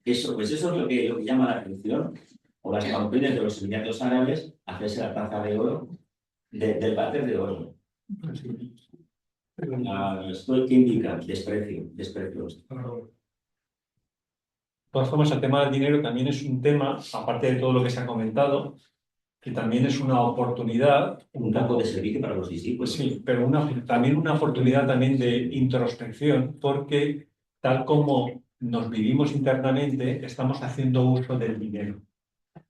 eso, pues eso es lo que llama la atención, o las pamplinas de los Emiratos Árabes, hacerse la taza de oro, del váter de oro. Esto que indica desprecio. De todas formas, el tema del dinero también es un tema, aparte de todo lo que se ha comentado, que también es una oportunidad. Un campo de servicio para los discípulos. Sí, pero también una oportunidad también de introspección, porque tal como nos vivimos internamente, estamos haciendo uso del dinero.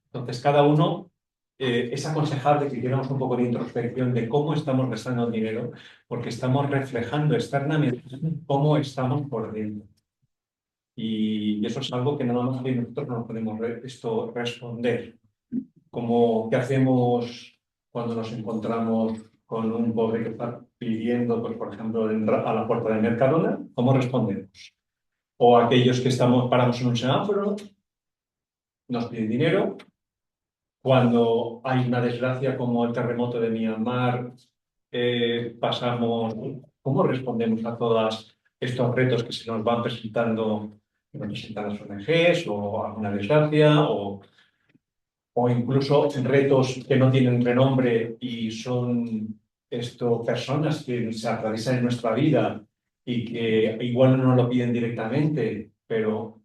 Entonces, cada uno es aconsejable que hiciéramos un poco de introspección de cómo estamos gastando el dinero, porque estamos reflejando externamente cómo estamos por dentro. Y eso es algo que nada más que nosotros no nos podemos responder. Como qué hacemos cuando nos encontramos con un pobre que está pidiendo, pues, por ejemplo, a la puerta de Mercadona, ¿cómo respondemos? O aquellos que paramos en un semáforo, nos piden dinero. Cuando hay una desgracia como el terremoto de Myanmar, ¿cómo respondemos a todos estos retos que se nos van presentando, que nos presentan las ONGs, o alguna desgracia, o incluso retos que no tienen renombre y son personas que se atraviesan en nuestra vida y que igual no nos lo piden directamente, pero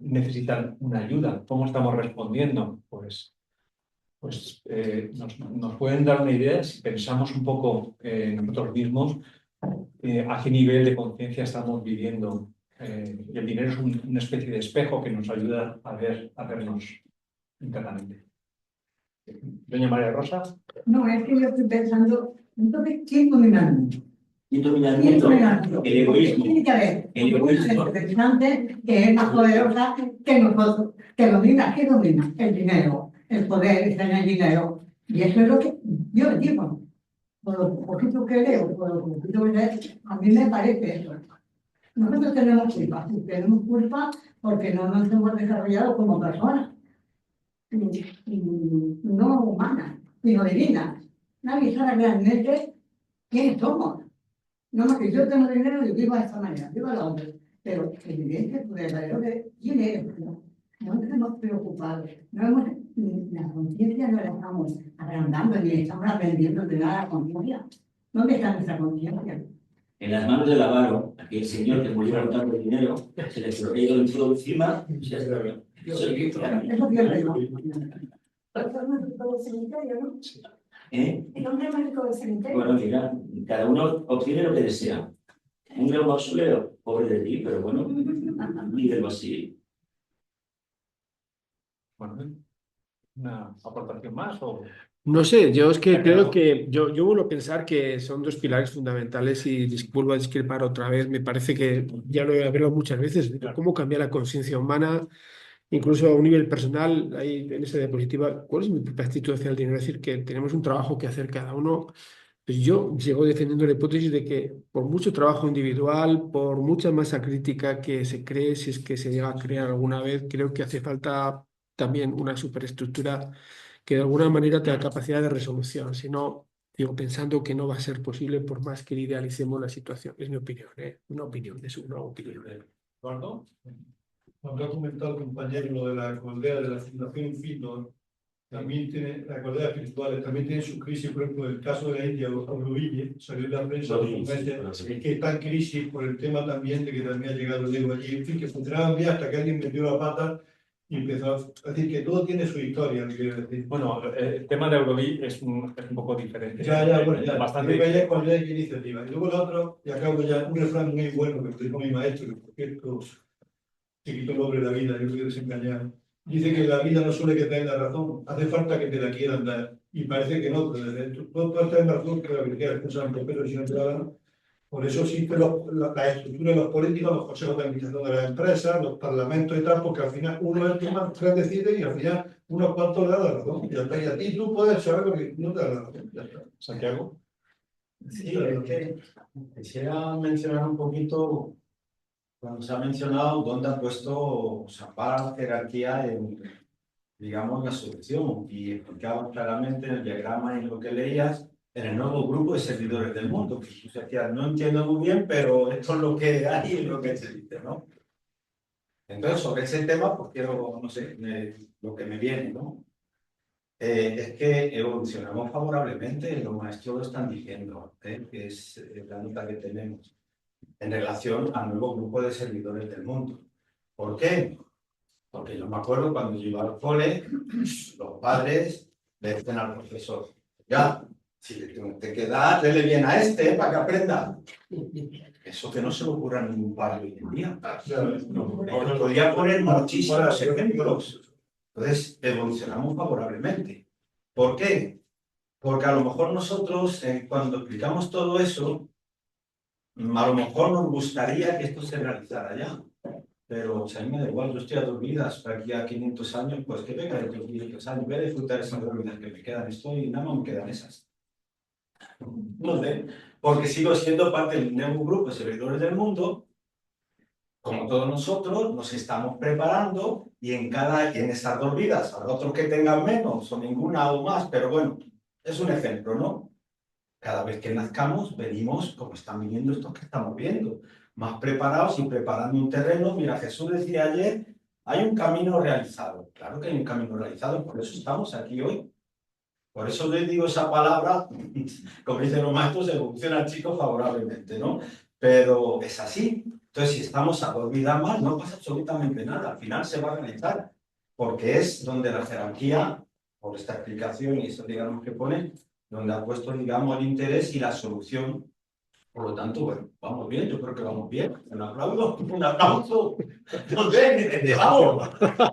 necesitan una ayuda? ¿Cómo estamos respondiendo? Pues nos pueden dar una idea si pensamos un poco nosotros mismos a qué nivel de conciencia estamos viviendo. Y el dinero es una especie de espejo que nos ayuda a vernos internamente. Doña María Rosa. No, es que yo estoy pensando, entonces, ¿quién domina el mundo? ¿Quién domina el mundo? El egoísmo. Tiene que haber El una egoísmo. representante que es más poderosa que nosotros, que domina, ¿qué domina? El dinero, el poder, el tener dinero. Y eso es lo que yo le digo. Por lo poquito que leo, por lo poquito que leo, a mí me parece eso. Nosotros tenemos culpa porque no nos hemos desarrollado como personas. Y no humanas, sino divinas. Nadie sabe realmente quiénes somos. No más que yo tengo dinero y vivo de esta manera, vivo de la otra. Pero evidente, verdadero de quién eres. No nos hemos preocupado, la conciencia no la estamos agrandando ni estamos aprendiendo de nada la conciencia. ¿Dónde está nuestra conciencia? En las manos del avaro, aquel señor que murió agotando el dinero, se le floreyó el todo encima y se extravió. Eso pierde yo. El hombre mágico del cementerio, ¿no? El hombre mágico del cementerio. Bueno, mira, cada uno obtiene lo que desea. Un gran mausoleo, pobre de ti, pero bueno, lídelo así. Bueno, ¿una aportación más? No sé, yo es que creo que yo vuelvo a pensar que son dos pilares fundamentales y vuelvo a discrepar otra vez. Me parece que ya lo he hablado muchas veces, de cómo cambiar la conciencia humana, incluso a un nivel personal, ahí en esa diapositiva, ¿cuál es mi propia actitud hacia el dinero? Es decir, que tenemos un trabajo que hacer cada uno. Pues yo sigo defendiendo la hipótesis de que por mucho trabajo individual, por mucha masa crítica que se cree, si es que se llega a crear alguna vez, creo que hace falta también una superestructura que de alguna manera tenga capacidad de resolución. Si no, digo, pensando que no va a ser posible por más que idealicemos la situación. Es mi opinión, ¿eh? Una opinión, es una opinión. ¿Eduardo? Cuando ha comentado el compañero lo de la cordera de la Fundación Fito, también tiene, las corderas espirituales también tiene su crisis, por ejemplo, el caso de la India, Auroville, salió en la prensa hace unos meses, que está en crisis por el tema también de que también ha llegado el ego allí, en fin, que funcionaban bien hasta que alguien metió la pata y empezó a decir que todo tiene su historia, le quiero decir. Bueno, el tema de Euroví es un poco diferente. Bueno, ya. Bastante Creo que ya cuando hay iniciativa. Y luego el otro, y acabo ya, un refrán muy bueno que dijo mi maestro, que por cierto se quitó el nombre de la vida, yo creo que desengañado. Dice que la vida no suele que te den la razón, hace falta que te la quieran dar. Y parece que no, pero desde tú puedes tener la razón que la que quieras pensar, pero si no te la dan. Por eso existen la estructura de los políticos, los consejos de administración de las empresas, los parlamentos y tal, porque al final uno es el que más decide y al final unos cuantos le dan la razón. Y a ti tú puedes saber lo que no te da la razón. Ya está. Santiago. Sí, es que quisiera mencionar un poquito, cuando se ha mencionado, dónde ha puesto Zapata jerarquía en, digamos, la solución. Y explicaba claramente en el diagrama y en lo que leías, en el nuevo grupo de servidores del mundo. Que tú decías, no entiendo muy bien, pero esto es lo que hay y lo que se dice, ¿no? Entonces, sobre ese tema, pues quiero, no sé, lo que me viene, ¿no? Es que evolucionamos favorablemente, los maestros lo están diciendo, que es la nota que tenemos en relación al nuevo grupo de servidores del mundo. ¿Por qué? Porque yo me acuerdo cuando yo iba al cole, los padres le decían al profesor, ya, si le tengo que dar, dele bien a este para que aprenda. Eso que no se le ocurra a ningún padre hoy en día. Os podría poner muchísimos ejemplos. Entonces, evolucionamos favorablemente. ¿Por qué? Porque a lo mejor nosotros, cuando explicamos todo eso, a lo mejor nos gustaría que esto se realizara ya. Pero a mí me da igual, yo estoy a 2 vidas, para aquí a 500 años, pues que venga de 500 años, voy a disfrutar esas 2 vidas que me quedan, estoy, nada más me quedan esas. No sé, porque sigo siendo parte del nuevo grupo de servidores del mundo. Como todos nosotros, nos estamos preparando y en esas 2 vidas, habrá otros que tengan menos o ninguna o más, pero bueno, es un ejemplo, ¿no? Cada vez que nazcamos, venimos como están viniendo estos que estamos viendo, más preparados y preparando un terreno. Mira, Jesús decía ayer, hay un camino realizado. Claro que hay un camino realizado, por eso estamos aquí hoy. Por eso les digo esa palabra, como dicen los maestros, evoluciona el chico favorablemente, ¿no? Pero es así. Entonces, si estamos a 2 vidas más, no pasa absolutamente nada. Al final se va a realizar, porque es donde la jerarquía, por esta explicación y eso, digamos, que pone, donde ha puesto, digamos, el interés y la solución. Por lo tanto, bueno, vamos bien, yo creo que vamos bien. Un aplauso, un aplauso. No sé,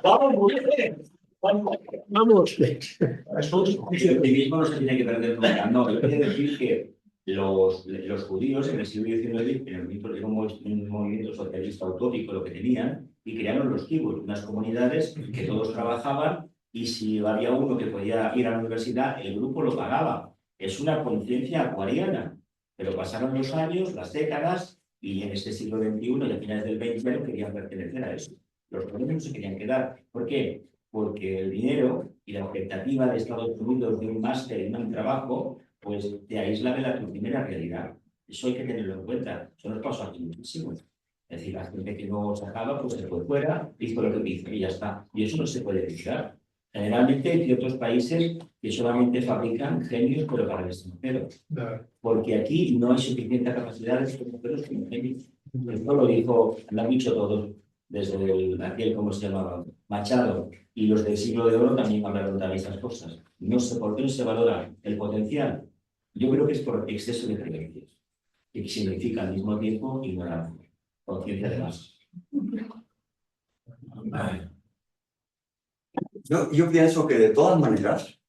vamos muy bien. Vamos. El optimismo no se tiene que perder nunca. No, yo quería decir que los judíos en el siglo XIX, en el un movimiento socialista utópico, lo que tenían, y crearon los kibbutz, unas comunidades que todos trabajaban y si había uno que podía ir a la universidad, el grupo lo pagaba. Es una conciencia acuariana, pero pasaron los años, las décadas, y en este siglo XXI y a finales del XX no querían pertenecer a eso. Los jóvenes no se querían quedar. ¿Por qué? Porque el dinero y la expectativa de Estados Unidos de un máster en un trabajo, pues te aísla de tu primera realidad. Eso hay que tenerlo en cuenta. Eso nos pasó aquí muchísimo. Es decir, la gente que no sacaba, pues se fue fuera, hizo lo que hizo y ya está. Y eso no se puede evitar. Generalmente hay ciertos países que solamente fabrican genios, pero para el extranjero. Porque aquí no hay suficiente capacidad de extranjeros como genios. Esto lo han dicho todos, desde aquel, ¿cómo se llamaba? Machado. Y los del siglo de oro también hablaron de esas cosas. No sé por qué no se valora el potencial. Yo creo que es por exceso de creencias, que significa al mismo tiempo ignorancia, conciencia de más. Yo pienso que de todas maneras,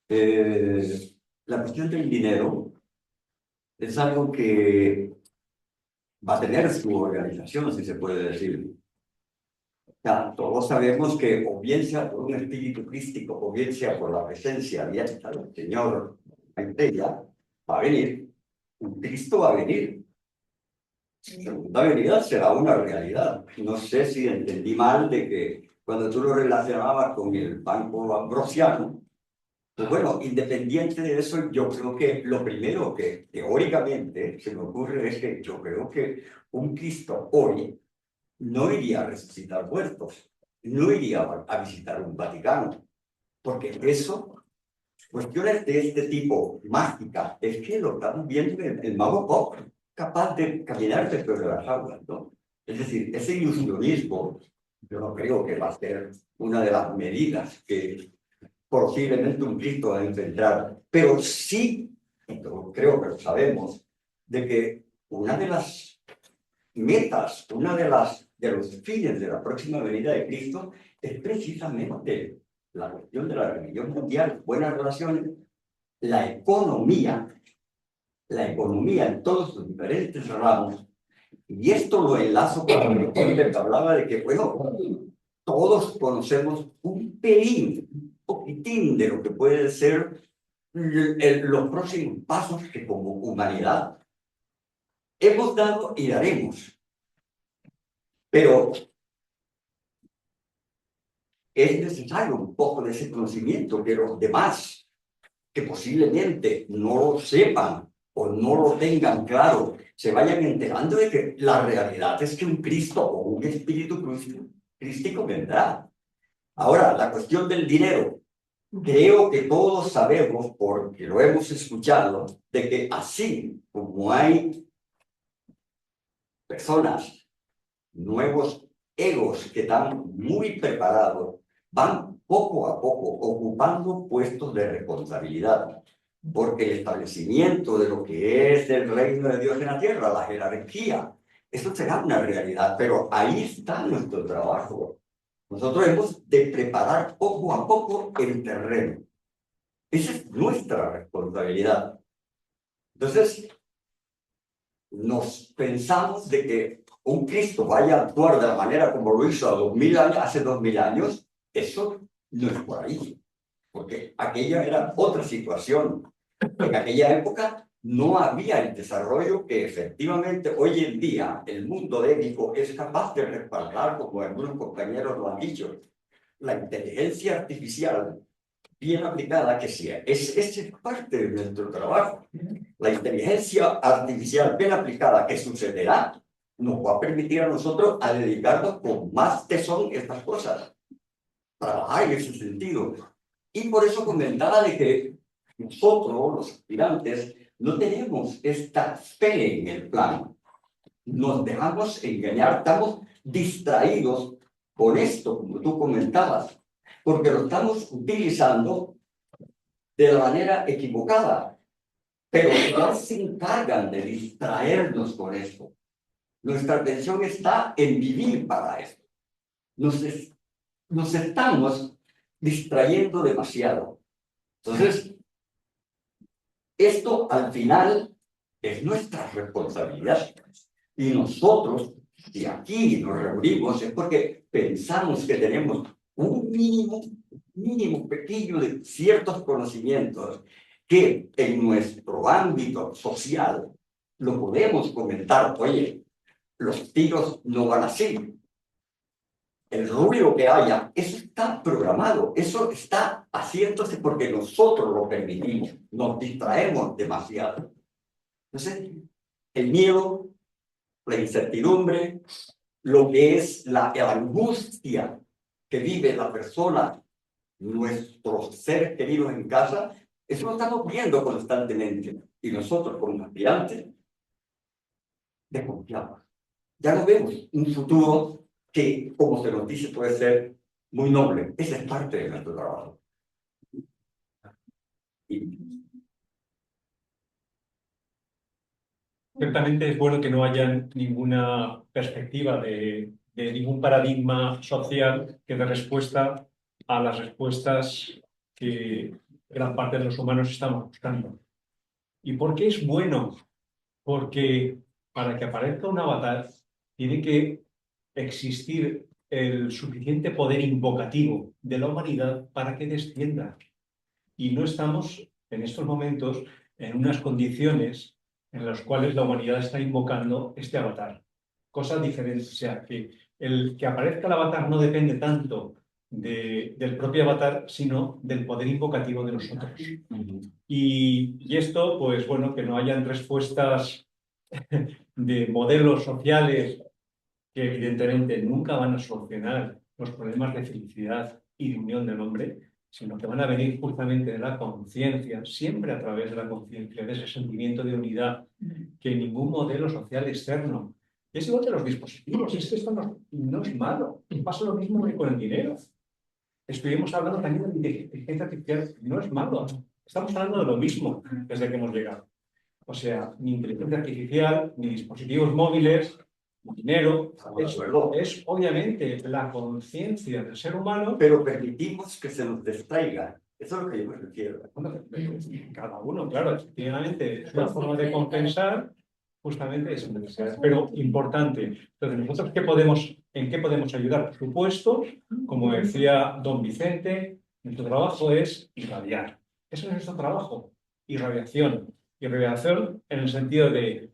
la cuestión del dinero es algo que va a tener su organización, si se puede decir. Ya, todos sabemos que o bien sea por un espíritu crístico, o bien sea por la presencia abierta del Señor, la Iglesia, va a venir. Un Cristo va a venir. Su segunda venida será una realidad. No sé si entendí mal de que cuando tú lo relacionabas con el banco ambrosiano, pues bueno, independiente de eso, yo creo que lo primero que teóricamente se me ocurre es que yo creo que un Cristo hoy no iría a resucitar muertos, no iría a visitar un Vaticano, porque eso, cuestiones de este tipo mágicas, es que lo estamos viendo en el mago Pop, capaz de caminar dentro de las aulas, ¿no? Es decir, ese ilusionismo, yo no creo que va a ser una de las medidas que posiblemente un Cristo va a enfrentar, pero sí, y creo que lo sabemos, de que una de las metas, de los fines de la próxima venida de Cristo es precisamente la cuestión de la religión mundial, buenas relaciones, la economía en todos sus diferentes ramos. Y esto lo enlazo con lo que hablaba de que, bueno, todos conocemos un pelín, un poquitín de lo que pueden ser los próximos pasos que como humanidad hemos dado y daremos. Pero es necesario un poco de ese conocimiento que los demás, que posiblemente no lo sepan o no lo tengan claro, se vayan enterando de que la realidad es que un Cristo o un espíritu crístico vendrá. Ahora, la cuestión del dinero. Creo que todos sabemos, porque lo hemos escuchado, de que así como hay personas, nuevos egos que están muy preparados, van poco a poco ocupando puestos de responsabilidad, porque el establecimiento de lo que es el reino de Dios en la tierra, la jerarquía, eso será una realidad, pero ahí está nuestro trabajo. Nosotros hemos de preparar poco a poco el terreno. Esa es nuestra responsabilidad. Entonces, nos pensamos de que un Cristo vaya a actuar de la manera como lo hizo hace 2000 años, eso no es por ahí, porque aquella era otra situación. En aquella época no había el desarrollo que efectivamente hoy en día el mundo ético es capaz de respaldar, como algunos compañeros lo han dicho. La inteligencia artificial bien aplicada, que sí, es parte de nuestro trabajo. La inteligencia artificial bien aplicada, que sucederá, nos va a permitir a nosotros a dedicarnos con más tesón a estas cosas, trabajar en ese sentido. Y por eso comentaba de que nosotros, los aspirantes, no tenemos esta fe en el plan. Nos dejamos engañar, estamos distraídos con esto, como tú comentabas, porque lo estamos utilizando de la manera equivocada, pero ya se encargan de distraernos con esto. Nuestra atención está en vivir para esto. Nos estamos distrayendo demasiado. Entonces, esto al final es nuestra responsabilidad. Y nosotros, si aquí nos reunimos, es porque pensamos que tenemos un mínimo pequeño de ciertos conocimientos que en nuestro ámbito social lo podemos comentar. Oye, los tiros no van así. El ruido que haya, eso está programado, eso está haciéndose porque nosotros lo permitimos, nos distraemos demasiado. Entonces, el miedo, la incertidumbre, lo que es la angustia que vive la persona, nuestros seres queridos en casa, eso lo estamos viendo constantemente. Y nosotros, como aspirantes, desconfiamos. Ya no vemos un futuro que, como se nos dice, puede ser muy noble. Esa es parte de nuestro trabajo. Ciertamente es bueno que no haya ninguna perspectiva de ningún paradigma social que dé respuesta a las respuestas que gran parte de los humanos estamos buscando. ¿Y por qué es bueno? Porque para que aparezca un avatar tiene que existir el suficiente poder invocativo de la humanidad para que descienda. Y no estamos en estos momentos en unas condiciones en las cuales la humanidad está invocando este avatar. Cosas diferentes. O sea, que el que aparezca el avatar no depende tanto del propio avatar, sino del poder invocativo de nosotros. Y esto, pues bueno, que no hayan respuestas de modelos sociales que evidentemente nunca van a solucionar los problemas de felicidad y de unión del hombre, sino que van a venir justamente de la conciencia, siempre a través de la conciencia, de ese sentimiento de unidad que ningún modelo social externo. Es igual que los dispositivos, es que esto no es malo, pasa lo mismo que con el dinero. Estuvimos hablando también de inteligencia artificial, no es malo, estamos hablando de lo mismo desde que hemos llegado. O sea, ni inteligencia artificial, ni dispositivos móviles, ni dinero, es obviamente la conciencia del ser humano. Pero permitimos que se nos distraiga. Eso es lo que yo me refiero. Bueno, cada uno, claro, efectivamente, es una forma de compensar justamente esas necesidades, pero importante. Entonces, ¿nosotros en qué podemos ayudar? Por supuesto, como decía don Vicente, nuestro trabajo es irradiar. Eso es nuestro trabajo, irradiación. Irradiación en el sentido de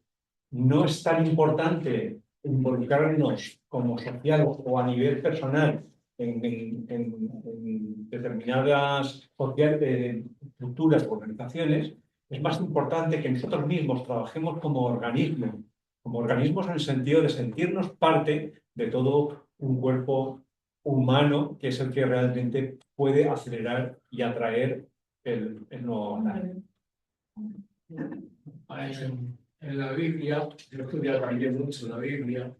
no es tan importante involucrarnos como social o a nivel personal en determinadas estructuras o organizaciones. Es más importante que nosotros mismos trabajemos como organismos en el sentido de sentirnos parte de todo un cuerpo humano que es el que realmente puede acelerar y atraer el nuevo avatar. En la Biblia, yo he estudiado también mucho la Biblia,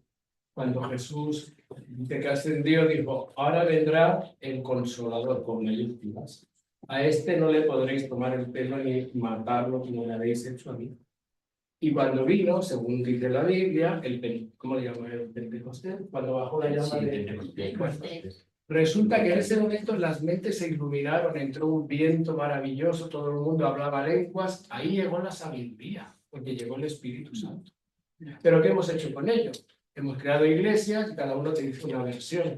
cuando Jesús dice que ascendió, dijo, ahora vendrá el Consolador con mayúsculas. A este no le podréis tomar el pelo ni matarlo como me habéis hecho a mí. Y cuando vino, según dice la Biblia, ¿cómo le llaman? El Pentecostés, cuando bajó la llama de... Resulta que en ese momento las mentes se iluminaron, entró un viento maravilloso, todo el mundo hablaba lenguas, ahí llegó la sabiduría, porque llegó el Espíritu Santo. ¿Pero qué hemos hecho con ello? Hemos creado iglesias y cada uno te dice una versión.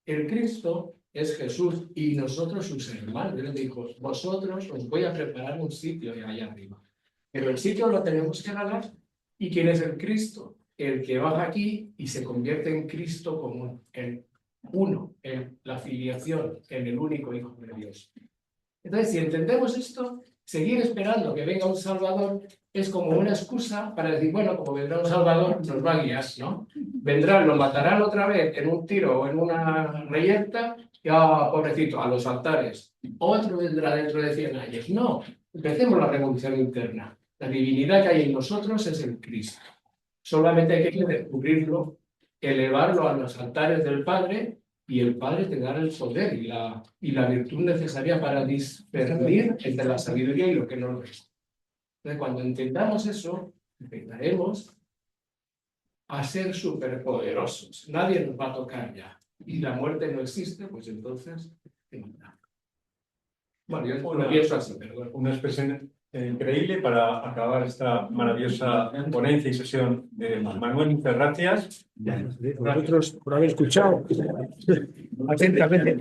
El Cristo es Jesús y nosotros sus hermanos. Él dijo, vosotros os voy a preparar un sitio allá arriba. Pero el sitio lo tenemos que ganar. ¿Y quién es el Cristo? El que baja aquí y se convierte en Cristo común, en uno, en la filiación, en el único Hijo de Dios. Entonces, si entendemos esto, seguir esperando que venga un Salvador es como una excusa para decir, bueno, como vendrá un Salvador, nos va a guiar, ¿no? Vendrán, lo matarán otra vez en un tiro o en una reyerta, y pobrecito, a los altares. Otro vendrá dentro de 100 años. No, empecemos la revolución interna. La divinidad que hay en nosotros es el Cristo. Solamente hay que descubrirlo, elevarlo a los altares del Padre, y el Padre te dará el poder y la virtud necesaria para discernir entre la sabiduría y lo que no lo es. Entonces, cuando entendamos eso, empezaremos a ser superpoderosos. Nadie nos va a tocar ya. Y la muerte no existe, pues entonces, bueno, yo lo pienso así, pero bueno. Una expresión increíble para acabar esta maravillosa ponencia y sesión de Manuel. Muchas gracias. Vosotros por haber escuchado atentamente.